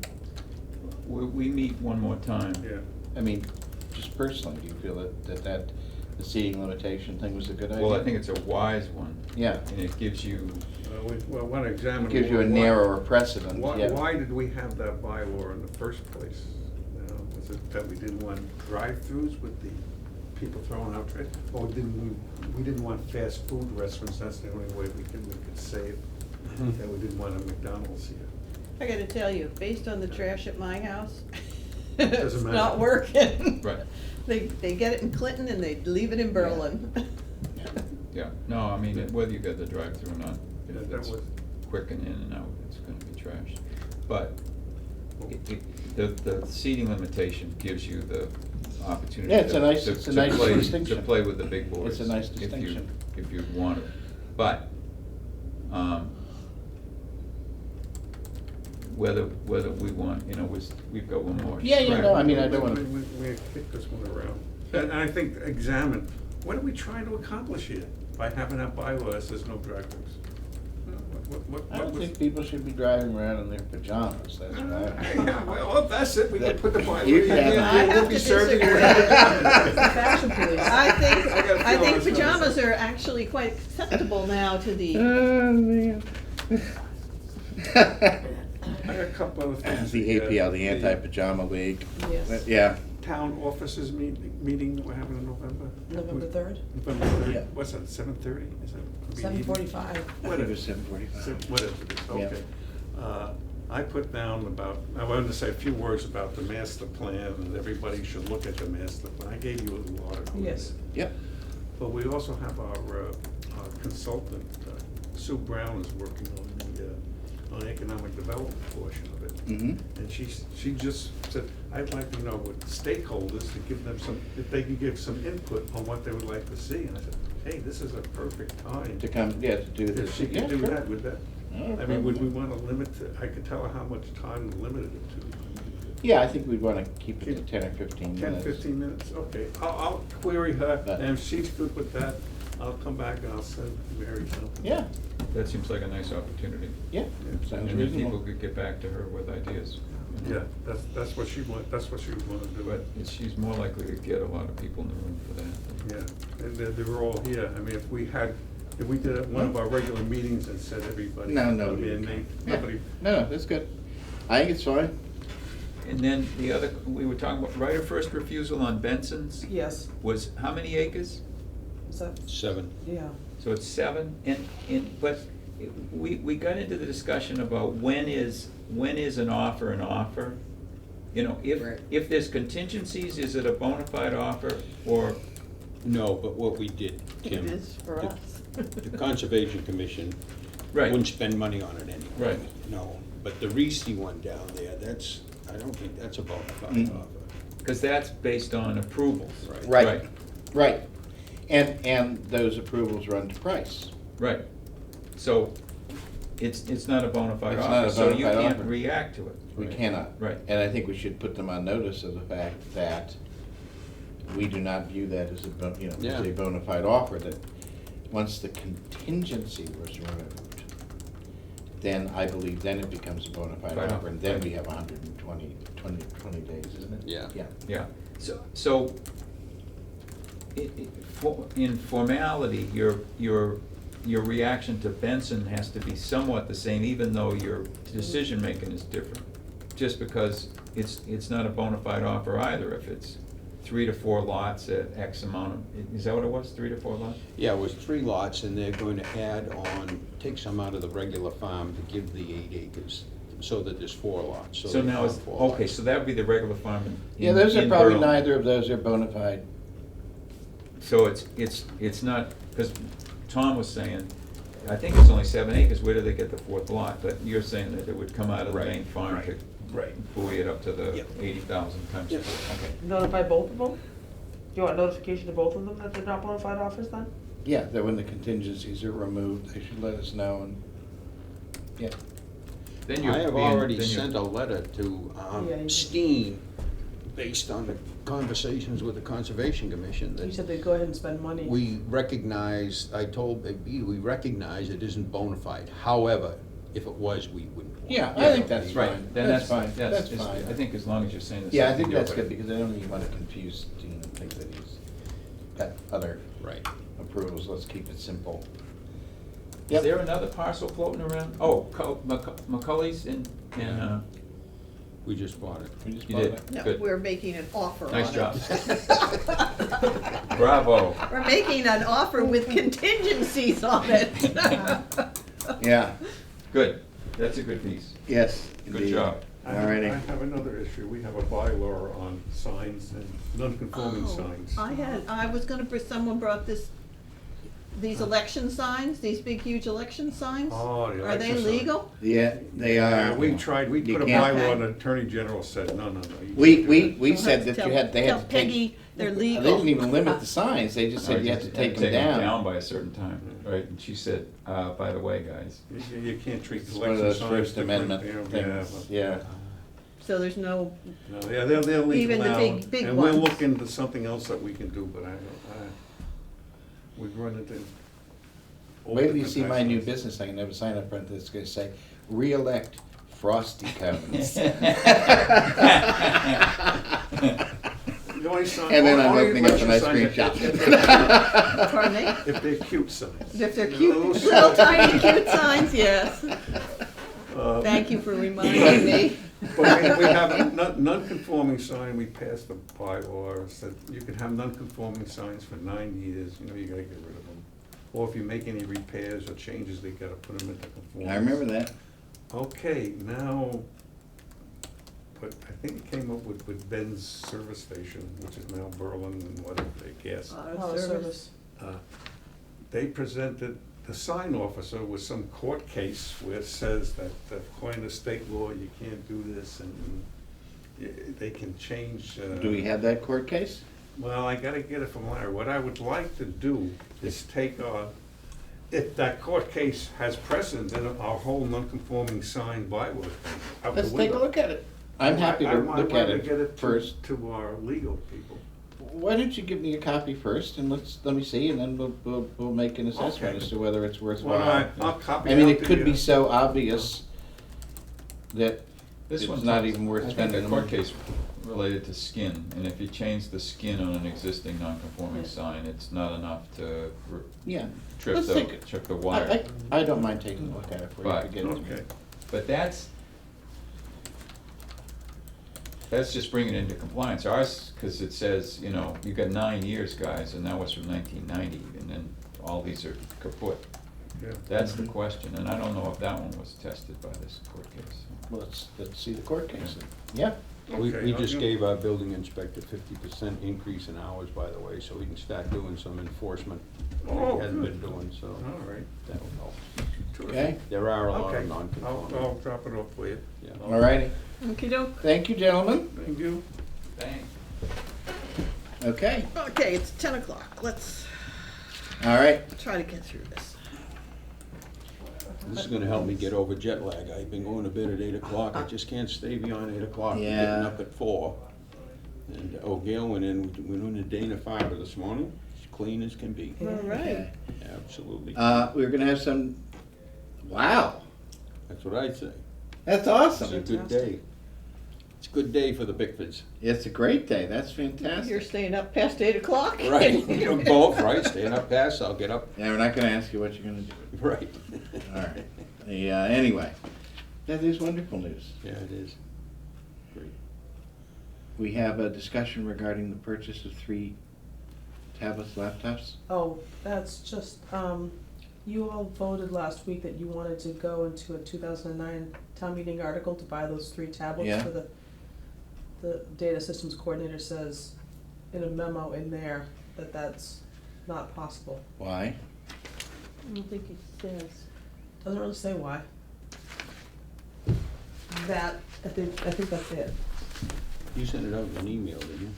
We meet one more time. Yeah. I mean, just personally, do you feel that the seating limitation thing was a good idea? Well, I think it's a wise one. Yeah. And it gives you, Well, want to examine. It gives you a why- narrower precedent, Why, yeah. why did we have that bylaw in the first place? Was it that we didn't want drive-throughs with the people throwing out trash? Or didn't we didn't want fast food restaurants, that's the only way we could save, that we didn't want a McDonald's here. I gotta tell you, based on the trash at my house, Doesn't it's matter. not working. right, They get it in Clinton and they leave it in Berlin. yeah. No, I mean, whether you get the drive-through or not, Yeah, if that it's was- quick and in and out, it's gonna be trashed. But the seating limitation gives you the opportunity Yeah, it's a nice- to it's a nice play- distinction. To play with the big boys. It's a nice if you- distinction. If you want to. But, whether we want, you know, we've got one more. Yeah, track. no, I mean, I don't wanna. We kicked this one around. And I think examine, what are we trying to accomplish here by having that bylaw that says no drive-throughs? I don't think people should be driving around in their pajamas, that's right. Yeah, well, that's it, we can put the bylaw. You have- I have We'll to be serving disagree. you. Fashion police. I think I got a feeling it's gonna pajamas say- are actually quite acceptable now to the, Oh, man. I got a couple other things. The APL, the Anti-Pajama League. Yes. Yeah. Town offices meeting that we're having in November. November 3rd, November Yeah. 3rd, what's that, 7:30? Is that? 7:45. I think it Whatever. was 7:45. Whatever it is, Yeah. okay. I put down about, I wanted to say a few words about the master plan, and everybody should look at the master plan. I gave you a little article. Yes. Yep. But we also have our consultant, Sue Brown, is working on the economic development portion of it. Mm-hmm. And she just said, I'd like to know with stakeholders to give them some, if they could give some input on what they would like to see. And I said, hey, this is a perfect time. To come, yeah, to do If this. she Yeah, could do sure. that, would that, No I mean, would we problem. wanna limit, I could tell her how much time we limited it to. Yeah, I think we'd wanna keep it to 10 or 15 minutes. 10, 15 minutes, okay. I'll query her, But- and if she's good with that, I'll come back and I'll send Mary something. Yeah, That seems like a nice opportunity. yeah, Yeah. sounds And then people reasonable. could get back to her with ideas. you know. Yeah, that's what she want, that's what she would wanna do. But she's more likely to get a lot of people in the room for that. Yeah, and they were all here. I mean, if we did it at one of our regular meetings and said everybody. No, come nobody in, would they- come. Yeah. Nobody. No, that's good. I think it's fine. And then the other, we were talking about right of first refusal on Benson's Yes, was how many acres? is that, 7. yeah. So it's 7, but we got into the discussion about when is an offer an offer? You know, Right. if there's contingencies, is it a bona fide offer, or, No, but what we did, it Tim. is for the- us. The Conservation Commission right, wouldn't spend money on it anyway. Right. No, but the Reese one down there, I don't think that's a bona fide Mm. offer. because that's based on approvals. Right, right. And those approvals run to price. Right, so it's not a bona fide It's not offer, a so bona you fide can't offer. react to it. We cannot. Right. And I think we should put them on notice of the fact that we do not view that as as Yeah. a bona fide offer, that once the contingency was removed, then I believe then it becomes a bona fide Fine. offer, and then we have 120 days, isn't it? Yeah. Yeah. Yeah, so in formality, your reaction to Benson has to be somewhat the same, even though your decision-making is different. Just because it's not a bona fide offer either, if it's 3 to 4 lots at X amount of, is that what it was, 3 to 4 lots? Yeah, it was 3 lots, and they're going to add on, take some out of the regular farm to give the 8 acres so that there's 4 lots. So they now form it's, 4 lots. okay, so that would be the regular farm in Yeah, those are in probably, Berlin. neither of those are bona fide. So it's not, because Tom was saying, I think it's only 7 acres, where do they get the 4th lot? But you're saying that it would come out of the Right, main farm to right. buoy it up to the Yep. 80,000 times. Yep. Okay. Notify both of them? Do you want notification to both of them that they're not bona fide offers then? Yeah, that when the contingencies are removed, they should let us know and, yeah. Then you're I have being- already then you're- sent a letter to Yeah, you did. Steen, based on the conversations with the Conservation Commission, You that said they'd go ahead and spend money. we recognize, I told B, we recognize it isn't bona fide. However, if it was, we wouldn't want it. Yeah, I think that's Right, fine. then That's fine, that's it's- fine. I think as long as you're saying the same Yeah, I thing think you're that's okay. good, because I don't even want to confuse Dean and think that he's got other Right. approvals, let's keep it simple. Is Yep. there another parcel floating around? Oh, McCully's in, We just bought it. We just You bought did. it. No, Good. we're making an offer on it. Nice job. Bravo. We're making an offer with contingencies on it. Yeah, Good, that's a good piece. yes, Good indeed. job. I Alrighty. have another issue. We have a bylaw on signs and non-conforming Oh, signs. I was gonna, someone brought these election signs, these big huge election signs? Oh, the Are they election sign. legal? Yeah, they Yeah, are. we tried, we You put a can't- bylaw and the Attorney General said, no. you We can't do that." we said that you had, they Tell had to take. Peggy they're They legal. didn't even limit the signs, they just said you had to take them down. by a certain time, right? And she said, by the way, guys, You can't treat It's one of election those signs First different. Amendment you know, things, yeah. So there's no, No, yeah, they're legal Even the now, big and we're ones. looking into something else that we can do, but we've run into. all Wait till you different see my types new of- business, I can have a sign up front that's gonna say, re-elect Frosty Cones. The only sign- And then I'm only opening up an ice election cream signs shop. pardon me? If they're cute signs. If they're You know, cute, those little small- tiny cute signs, yes. Thank you for reminding me. But we have a non-conforming sign, we passed the bylaw, said you can have non-conforming signs for 9 years, you know, you gotta get rid of them. Or if you make any repairs or changes, they gotta put them into conformance. I remember that. Okay, now, but I think it came up with Ben's service station, which is now Berlin and whatever, I guess. Auto service. They presented the sign officer with some court case where it says that according to state law, you can't do this and they can change. Do we have that court case? Well, I gotta get it from Larry. What I would like to do is take, if that court case has precedent, then our whole non-conforming sign bylaw is out the Let's window. take a look at it. I'm happy to I look wanted at to get it first. to our legal people. Why don't you give me a copy first and let me see, and then we'll make an assessment Okay. as to whether it's worthwhile. Well, I'll copy I mean, out it the, could be so obvious that this it's one's not even worth I think spending the the court money. case related to skin, and if you change the skin on an existing non-conforming Yeah. sign, it's not enough to Yeah. trip Let's take the wire. I don't mind taking a look at it for you to But- get it to me. okay. But that's just bringing it into compliance. Ours, because it says, you know, you've got 9 years, guys, and that was from 1990, and then all these are kaput. Yeah. That's the question, and I don't know if that one was tested by this court case. Well, let's see the court case then. Yeah. We Okay, just I'll- gave our building inspector 50% increase in hours, by the way, so he can start doing some enforcement that Oh, he hasn't good. been doing, so All right. that will help. Okay. There are a lot Okay, of non-conforming. I'll drop it off for you. Yeah. All righty. Okey-doke. Thank you, gentlemen. Thank you. Thanks. Okay. Okay, it's 10 o'clock. Let's All right. try to get through this. This is gonna help me get over jet lag. I've been going to bed at 8 o'clock. I just can't stay beyond 8 o'clock. I'm Yeah. getting up at 4. And, Gail went in to Dana Fiber this morning, as clean as can be. All right. Absolutely. We're gonna have some, wow, That's what I'd say. that's It's a awesome. good day. It's a good day for the Bickfords. It's a great day, that's You're fantastic. staying up past 8 o'clock? Right, both, right, staying up past, I'll get up, Yeah, we're not gonna ask you what you're gonna do. right. All right. Anyway, that is wonderful news. Yeah, it is. Great. We have a discussion regarding the purchase of 3 tablets, laptops. Oh, that's just, you all voted last week that you wanted to go into a 2009 town meeting article to buy those 3 tablets Yeah. for the data systems coordinator says in a memo in there that that's not possible. Why? I don't think it says. Doesn't really say why. That, I think that's it. You sent it out in an email, didn't you?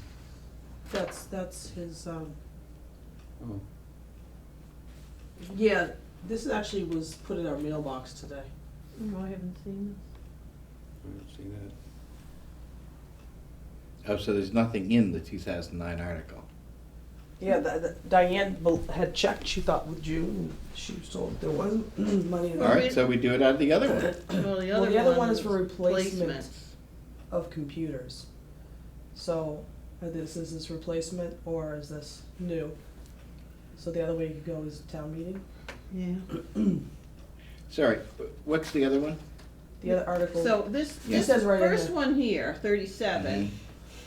That's his, Oh, yeah, this actually was put in our mailbox today. No, I haven't seen I didn't see that. Oh, so there's nothing in the 2009 article. Yeah, Diane had checked, she thought with June, and she was told there wasn't money in All there. right, so we do it on the other one. this. Well, Well, the other one is for was replacement of computers. So, is this replacement or is this new? So the other way you could go is town meeting. Yeah. Sorry, what's the other one? The other article. So this, Yeah. this says right in first there. one here, 37, Mhm.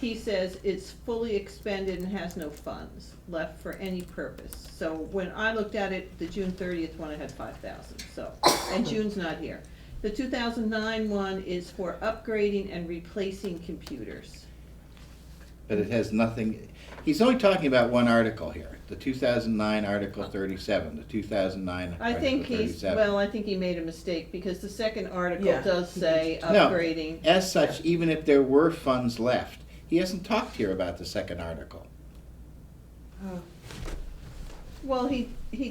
he says it's fully expended and has no funds left for any purpose. So when I looked at it, the June 30th one, I had 5,000, so, and June's not here. The 2009 one is for upgrading and replacing computers. But it has nothing, he's only talking about one article here, the 2009 Article 37, the 2009 I Article think 37. well, I think he made a mistake, because the second article Yeah. does say No, upgrading. as such, even if there were funds left, he hasn't talked here about the second article. Well, he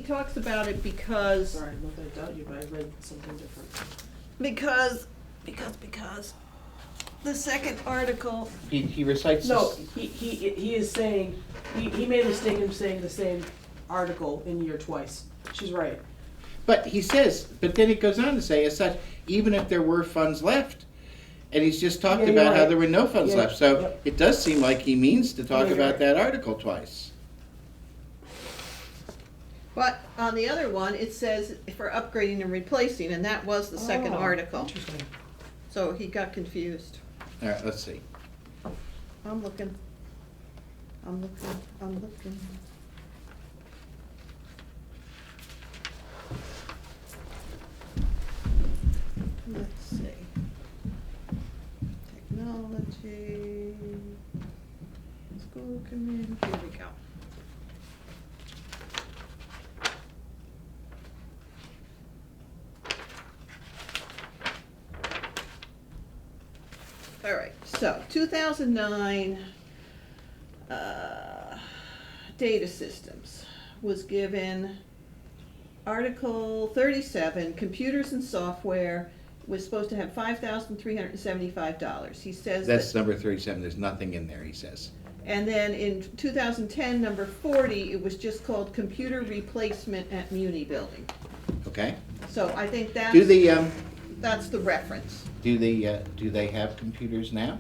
talks about it because, Sorry, not that I doubt you, but I read something different. because the second article, He recites No, this, he is saying, he made a mistake in saying the same article in year twice. She's right. but he says, but then it goes on to say, as such, even if there were funds left, and he's just talked Yeah, you're about how right. there were no funds Yeah, left, so yep. it does seem like he means to talk Yeah, you're about right. that article twice. but on the other one, it says for upgrading and replacing, and that was the second Oh, article. Interesting. So he got confused. All right, let's see. I'm looking. I'm looking. Let's see. Technology, school committee, here we go. All right, so 2009 data systems was given Article 37, computers and software, was supposed to have $5,375. He says That's that, number 37, there's nothing in there, he says. and then in 2010, number 40, it was just called computer replacement at Muni Building. Okay? So I think that's, Do the, that's the reference. do they have computers now?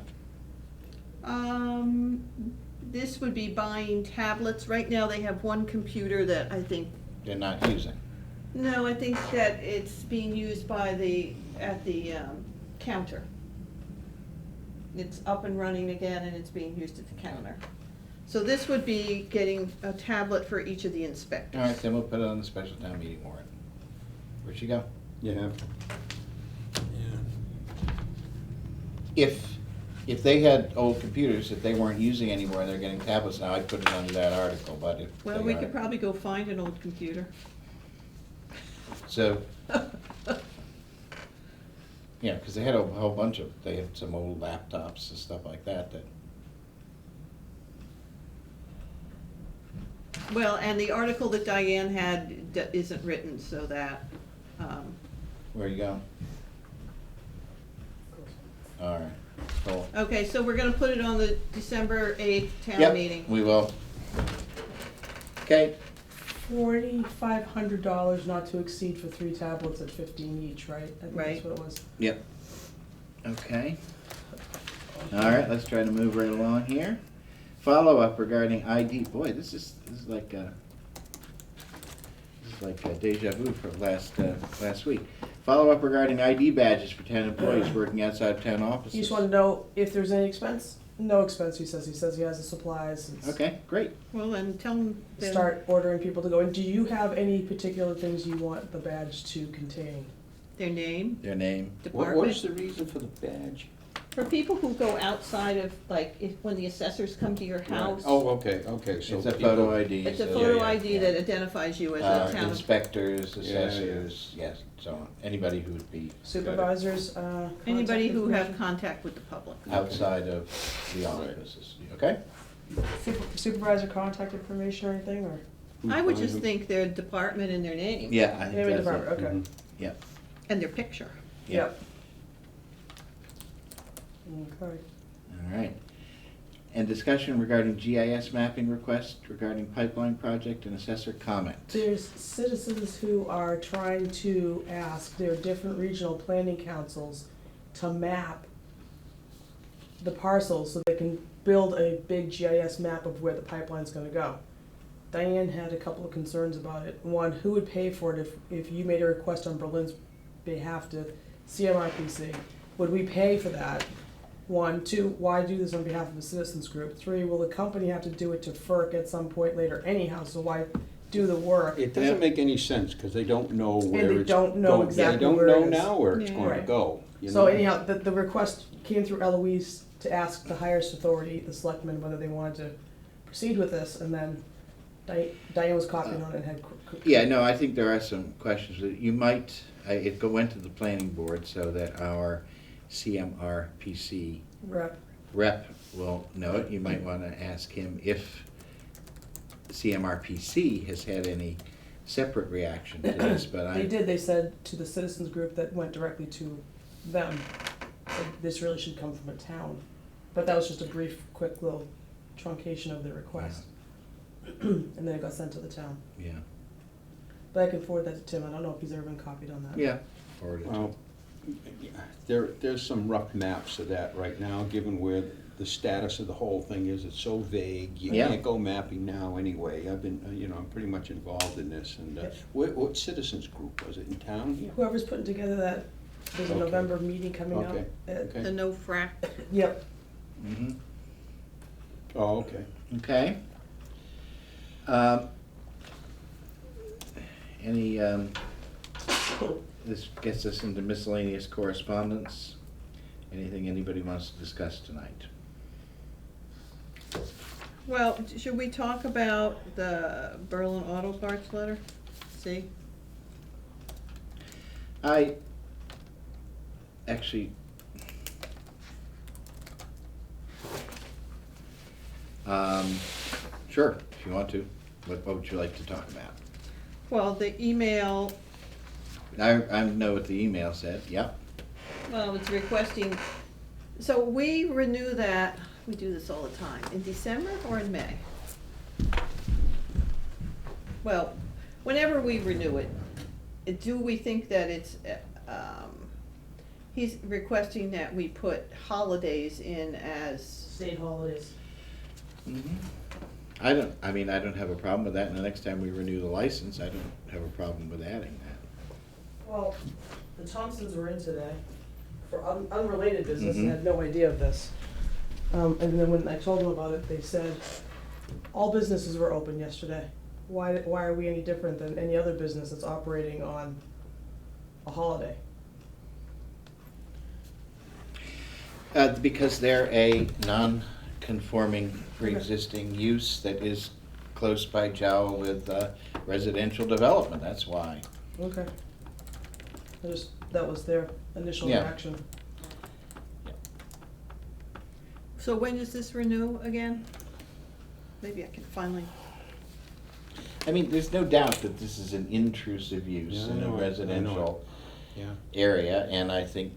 This would be buying tablets. Right now, they have one computer that I think, They're not using. no, I think that it's being used by at the counter. It's up and running again, and it's being used at the counter. So this would be getting a tablet for each of the inspectors. All right, then we'll put it on the special town meeting warrant. Where'd she go? Yeah. If they had old computers that they weren't using anymore and they're getting tablets now, I'd put it under that article, but if Well, they we aren't- could probably go find an old computer. So, yeah, because they had a whole bunch of, they had some old laptops and stuff like that. Well, and the article that Diane had isn't written, so that, Where you going? All right, cool. okay, so we're gonna put it on the December 8th town Yep, meeting. we will. Okay, $4,500 not to exceed for 3 tablets at 15 each, right? I think Right. that's what it was. yep. Okay. All right, let's try to move right along here. Follow-up regarding ID. Boy, this is like a deja vu from last week. Follow-up regarding ID badges for town employees working outside of town offices. You just want to know if there's any expense? No expense, he says. He says he has the supplies. And Okay, great. Well, then tell them. start ordering people to go in. Do you have any particular things you want the badge to contain? Their name, their name. What is department. the reason for the badge? For people who go outside of, like, when the assessors come to your house. Oh, okay, so. It's a people- photo ID. It's a so- photo yeah, ID that identifies you as a town. Inspectors, Yeah, yeah. assessors, yes, so on, anybody who would be Supervisors, Anybody contact who have information? contact with the public. outside of the offices, okay? Supervisor contact information or anything, or? I would just think their department and their name. Yeah, I think Name and that's department, it. okay. Mhm. Yeah, And their picture. yeah, Okay. all right. And discussion regarding GIS mapping request regarding pipeline project and assessor comments. There's citizens who are trying to ask their different regional planning councils to map the parcels so they can build a big GIS map of where the pipeline's gonna go. Diane had a couple of concerns about it. One, who would pay for it if you made a request on Berlin's behalf to CMRPC? Would we pay for that? One, two, why do this on behalf of a citizens group? Three, will the company have to do it to FERC at some point later anyhow, so why do the work? It doesn't make any sense, because they don't know where they it's don't know going. exactly where it They don't know is. now where it's Yeah. going to Right. go. you So know? anyhow, the request came through Eloise to ask the highest authority, the selectmen, whether they wanted to proceed with this, and then Diane was copied on it and had. Yeah, no, I think there are some questions that you might, it went to the planning board so that our CMRPC rep will know it. You might want to ask him if CMRPC has had any separate reaction to this, but They did, they said to the citizens group that went directly to them, that this really should come from a town. But that was just a brief, quick little truncation of the request. And then it got sent to the town. Yeah, But I can forward that to Tim, I don't know if he's ever been copied on that. yeah, forward it. Well, yeah, there's some rough maps of that right now, given where the status of the whole thing is. It's so vague. You Yeah. can't go mapping now anyway. I've been, I'm pretty much involved in this. And what citizens group was it in town here? Whoever's putting together that, there's a Okay. November meeting coming up. Okay, okay. The no frack. Yep. Mhm. Oh, okay. Okay. Any, this gets us into miscellaneous correspondence. Anything anybody wants to discuss tonight? Well, should we talk about the Berlin Auto Parts letter? See? I actually, sure, if you want to. What would you like to talk about? Well, the email, I know what the email said, yep. well, it's requesting, so we renew that, we do this all the time, in December or in May? Well, whenever we renew it, do we think that it's, he's requesting that we put holidays in as, State holidays. I don't have a problem with that, and the next time we renew the license, I don't have a problem with adding that. Well, the Thompsons were in today for unrelated business and Mhm. had no idea of this. And then when I told them about it, they said, all businesses were open yesterday. Why are we any different than any other business that's operating on a holiday? Because they're a non-conforming pre-existing use that is close by Jowl with residential development, that's why. Okay. That was their initial Yeah. reaction. so when does this renew again? Maybe I can finally, I mean, there's no doubt that this is an intrusive use Yeah, I in know a it, I know residential Yeah. area, and I think,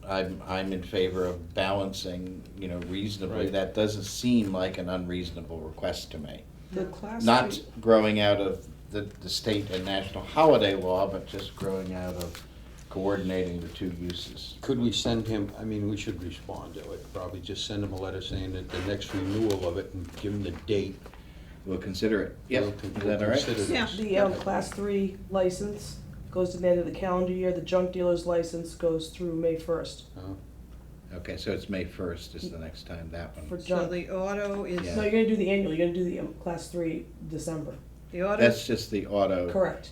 I'm in favor of balancing, reasonably. Right. That doesn't seem like an unreasonable request to me. The class Not three- growing out of the state and national holiday law, but just growing out of coordinating the two uses. Could we send him, we should respond to it, probably just send him a letter saying that the next renewal of it and give him the date. We'll consider it. Yep, We'll is that all right? consider this. Yeah. The class 3 license goes to the end of the calendar year. The junk dealer's license goes through May 1st. Oh, Okay, so it's May 1st is the next time that one. For so junk. the auto is, Yeah. No, you're gonna do the annual. You're gonna do the class 3 December. the auto, That's just the auto Correct.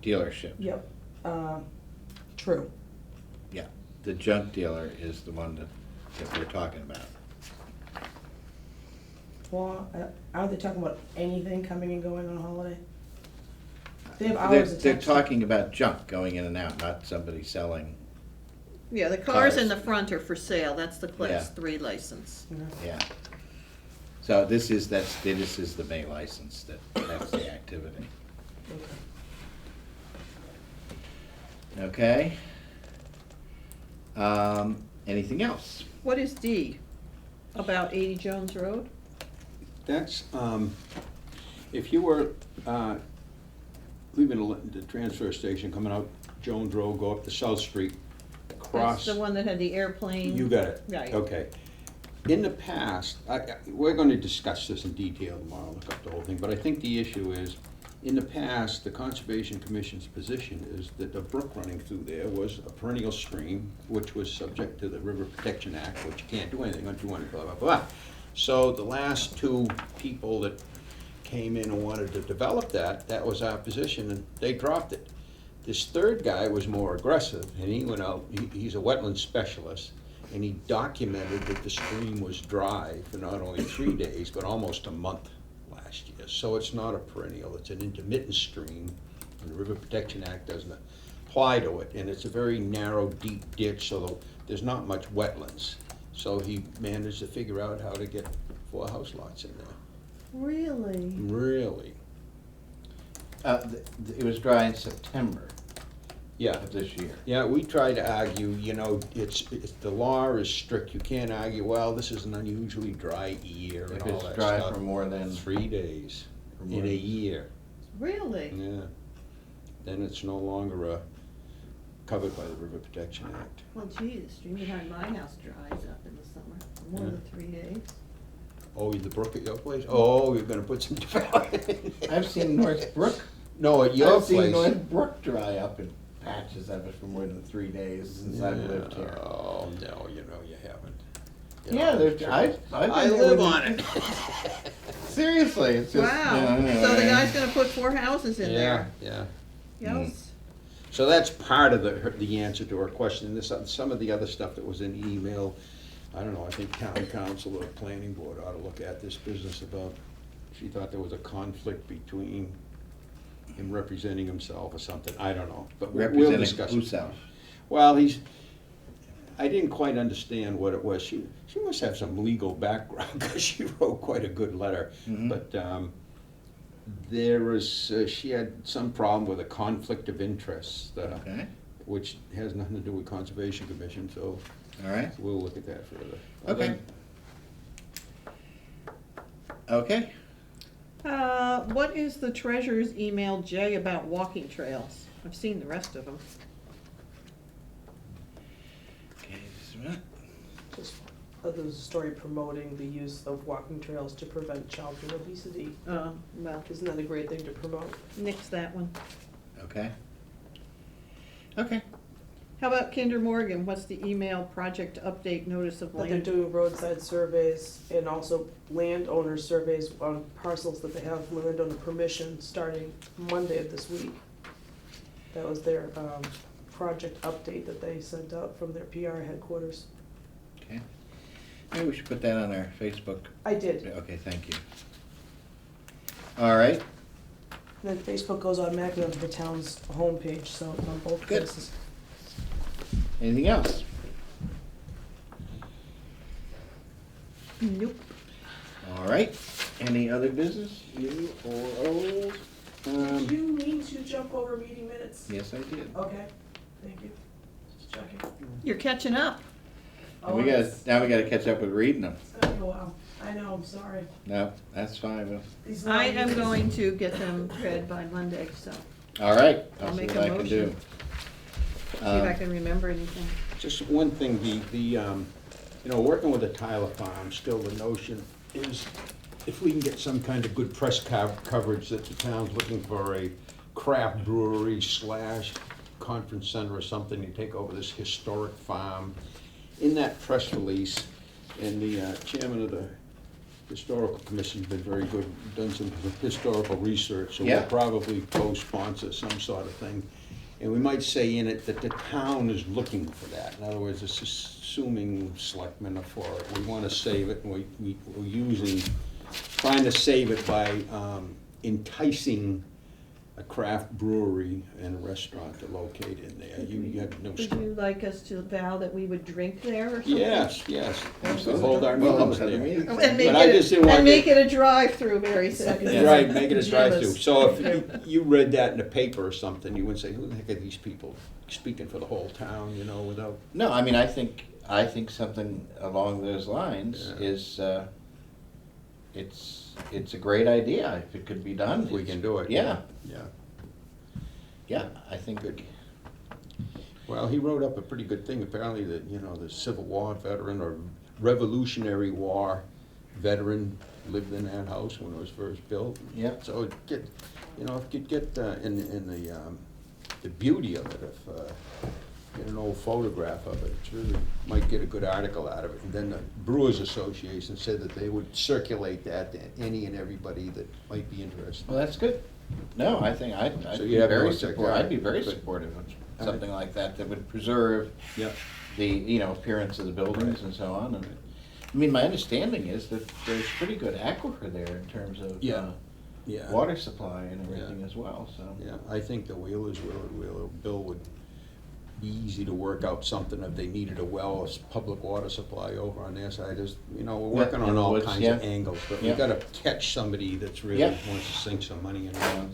dealership. Yep. True. Yeah, the junk dealer is the one that we're talking about. Well, aren't they talking about anything coming and going on holiday? They have They're, hours attached. they're talking about junk going in and out, not somebody selling, Yeah, the cars in Cars. the front are for sale, that's the class Yeah. 3 license. yeah. So this is the May license, that's the activity. Okay? Anything else? What is D? About 80 Jones Road? That's, if you were leaving the transfer station, coming out Jones Road, go up to South Street, cross. That's the one that had the airplane. You got it. Right. Okay. In the past, we're gonna discuss this in detail tomorrow, look up the whole thing, but I think the issue is, in the past, the Conservation Commission's position is that the brook running through there was a perennial stream, which was subject to the River Protection Act, which you can't do anything on 200, blah, blah, blah. So the last two people that came in and wanted to develop that was our position, and they dropped it. This third guy was more aggressive, and he went out, he's a wetland specialist, and he documented that the stream was dry for not only 3 days, but almost a month last year. So it's not a perennial, it's an intermittent stream, and the River Protection Act doesn't apply to it, and it's a very narrow, deep ditch, so there's not much wetlands. So he managed to figure out how to get 4 house lots in there. Really? Really? It was dry in September Yeah. of this year. Yeah, we try to argue, you know, it's, the law is strict, you can't argue, well, this is an unusually dry year and If all it's that dry stuff. for more than 3 days for more in a than- year, Really? yeah. Then it's no longer covered by the River Protection Act. Well, gee, the stream behind my house dries up in the summer, more than 3 days. Oh, the brook at your place? Oh, you're gonna put some development in there. I've seen North Brook. No, at your I've seen place. North Brook dry up in patches of it for more than 3 days since I've lived here. Oh, no, you know, you haven't. Yeah, I've I been there live with on it. it. Seriously, it's just. Wow, so the guy's gonna put 4 houses in there? Yeah. Yes. So that's part of the answer to her question. This, some of the other stuff that was in the email, I don't know, I think town council or planning board ought to look at this business about, she thought there was a conflict between him representing himself or something, I don't know, but we'll Representing discuss it. himself. Well, I didn't quite understand what it was. She must have some legal background, because she wrote quite a good letter. Mhm. But there was, she had some problem with a conflict of interest, Okay, which has nothing to do with Conservation Commission, so all right, we'll look at that further. okay. Okay, What is the treasurer's email, Jay, about walking trails? I've seen the rest of them. okay, just a minute. Just, there was a story promoting the use of walking trails to prevent childhood obesity. Well, Isn't that a great thing to promote? nix that one. Okay. Okay, How about Kinder Morgan? What's the email project update notice of That they're land? doing roadside surveys and also landowner surveys on parcels that they have landowner permission starting Monday of this week. That was their, project update that they sent out from their PR headquarters. okay. Maybe we should put that on our Facebook. I did. Okay, thank you. All right, And then Facebook goes automatically onto the town's homepage, so it's on both Good. places. anything else? Nope. All right, any other business, new or old? Did you mean to jump over meeting minutes? Yes, I did. Okay, thank you. Just checking. You're catching up. And we gotta, now we gotta catch up with reading them. It's gonna be a while. I know, I'm sorry. No, that's fine. These I long am meetings- going to get them read by Monday, so All right, I'll I'll see make what a I can do. motion. See if I can remember anything. Just one thing, you know, working with the Tyler Farm, still the notion is if we can get some kind of good press coverage that the town's looking for a craft brewery / conference center or something to take over this historic farm. In that press release, and the chairman of the Historical Commission's been very good, done some historical research, so we'll Yeah. probably co-sponsor some sort of thing. And we might say in it that the town is looking for that. In other words, it's assuming selectmen are for it. We wanna save it, and we're using, trying to save it by enticing a craft brewery and a restaurant to locate in there. You have no. Would you like us to vow that we would drink there or something? Yes, yes. We hold our Well, meetings have a there. meeting. And make But I just didn't want make to- it a drive-through, Mary said. Yeah. Right, make it a drive-through. Pajamas. So if you read that in the paper or something, you wouldn't say, who the heck are these people speaking for the whole town, you know, without. No, I mean, I think something along those lines Yeah. is, it's a great idea if it could be done. If we can do it. Yeah, Yeah. yeah, I think. Good. Well, he wrote up a pretty good thing, apparently, that, you know, the Civil War veteran or Revolutionary War veteran lived in that house when it was first built. Yeah. So it get, you know, if you get in the beauty of it, if get an old photograph of it, it's really, might get a good article out of it. And then the Brewers Association said that they would circulate that to any and everybody that might be interested. Well, that's good. No, I think I'd So be you have no very object, supportive, all I'd be right. very Good. supportive of All something right. like that would preserve Yeah. the, you know, appearance of the buildings Right. and so on. And I mean, my understanding is that there's pretty good aquifer there in terms of Yeah. Yeah. water supply and Yeah. everything as well, so. Yeah, I think the Wheelers, Bill would be easy to work out something if they needed a well, a public water supply over on their side. Is, you know, we're Yeah, working in on the all woods, kinds yeah. of angles, but we Yeah. gotta catch somebody that's really Yeah. wants to sink some money in it.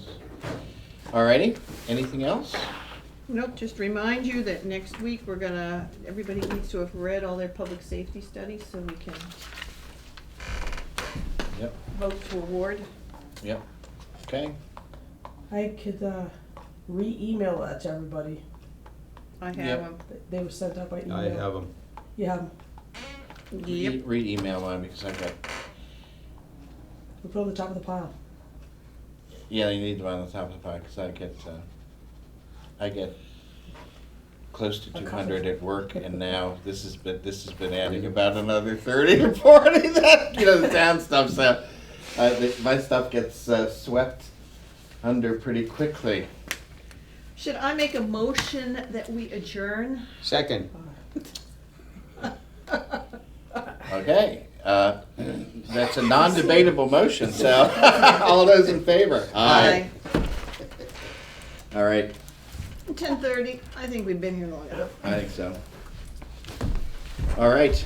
Alrighty, anything else? Nope, just remind you that next week we're gonna, everybody needs to have read all their public safety studies so we can Yep, vote to award. yep, okay. I could, re-email that to everybody. I have Yep. them. They were sent out by email. I have them. You have them. Yep. Read email mine because I've got, We put it on the top of the pile. yeah, you need them on the top of the pile because I get close to A 200 couple. at work, and now this has been adding about another 30 or 40 that, you know, the town stuff, so my stuff gets swept under pretty quickly. Should I make a motion that we adjourn? Second. Okay, that's a non-debatable motion, so all those in favor? Aye. All right, 10:30, I think we've been here long enough. I think so. All right,